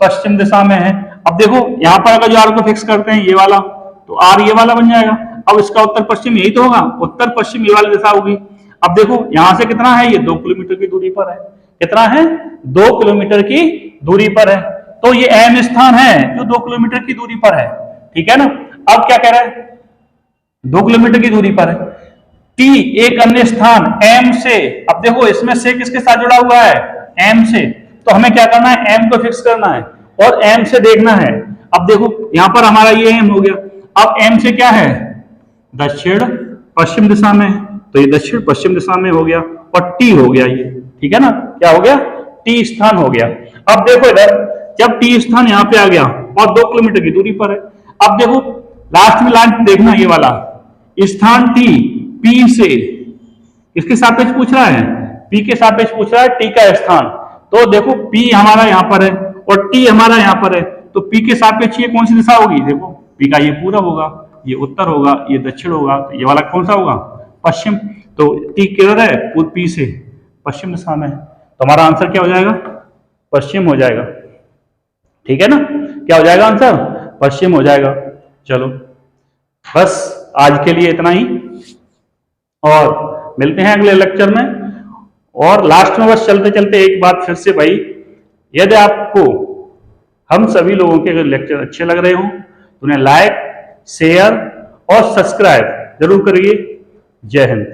पश्चिम दिशा में है। अब देखो यहां पर अगर जो R को फिक्स करते हैं ये वाला, तो R ये वाला बन जाएगा। अब इसका उत्तर पश्चिम यही तो होगा, उत्तर पश्चिम ये वाली दिशा होगी। अब देखो यहां से कितना है, ये 2 किलोमीटर की दूरी पर है, कितना है, 2 किलोमीटर की दूरी पर है। तो ये M स्थान है जो 2 किलोमीटर की दूरी पर है। ठीक है ना, अब क्या कह रहा है, 2 किलोमीटर की दूरी पर है। T एक अन्य स्थान M से, अब देखो इसमें से किसके साथ जुड़ा हुआ है, M से, तो हमें क्या करना है, M को फिक्स करना है और M से देखना है। अब देखो यहां पर हमारा ये M हो गया, अब M से क्या है, दक्षिण पश्चिम दिशा में, तो ये दक्षिण पश्चिम दिशा में हो गया और T हो गया ये। ठीक है ना, क्या हो गया, T स्थान हो गया। अब देखो इधर जब T स्थान यहां पे आ गया और 2 किलोमीटर की दूरी पर है। अब देखो लास्ट में लाइन देखना, ये वाला स्थान T P से किसके सापेक्ष पूछ रहा है, P के सापेक्ष पूछ रहा है T का स्थान। तो देखो P हमारा यहां पर है और T हमारा यहां पर है, तो P के सापेक्ष ये कौन सी दिशा होगी, देखो P का ये पूरा होगा, ये उत्तर होगा, ये दक्षिण होगा, तो ये वाला कौन सा होगा, पश्चिम। तो T किधर है, P से पश्चिम दिशा में है, तो हमारा आंसर क्या हो जाएगा, पश्चिम हो जाएगा। ठीक है ना, क्या हो जाएगा आंसर, पश्चिम हो जाएगा। चलो बस आज के लिए इतना ही, और मिलते हैं अगले लेक्चर में। और लास्ट में बस चलते चलते एक बात फिर से भाई, यदि आपको हम सभी लोगों के अगर लेक्चर अच्छे लग रहे हो तो उन्हें लाइक, शेयर और सब्सक्राइब जरूर करिए। जय हिंद।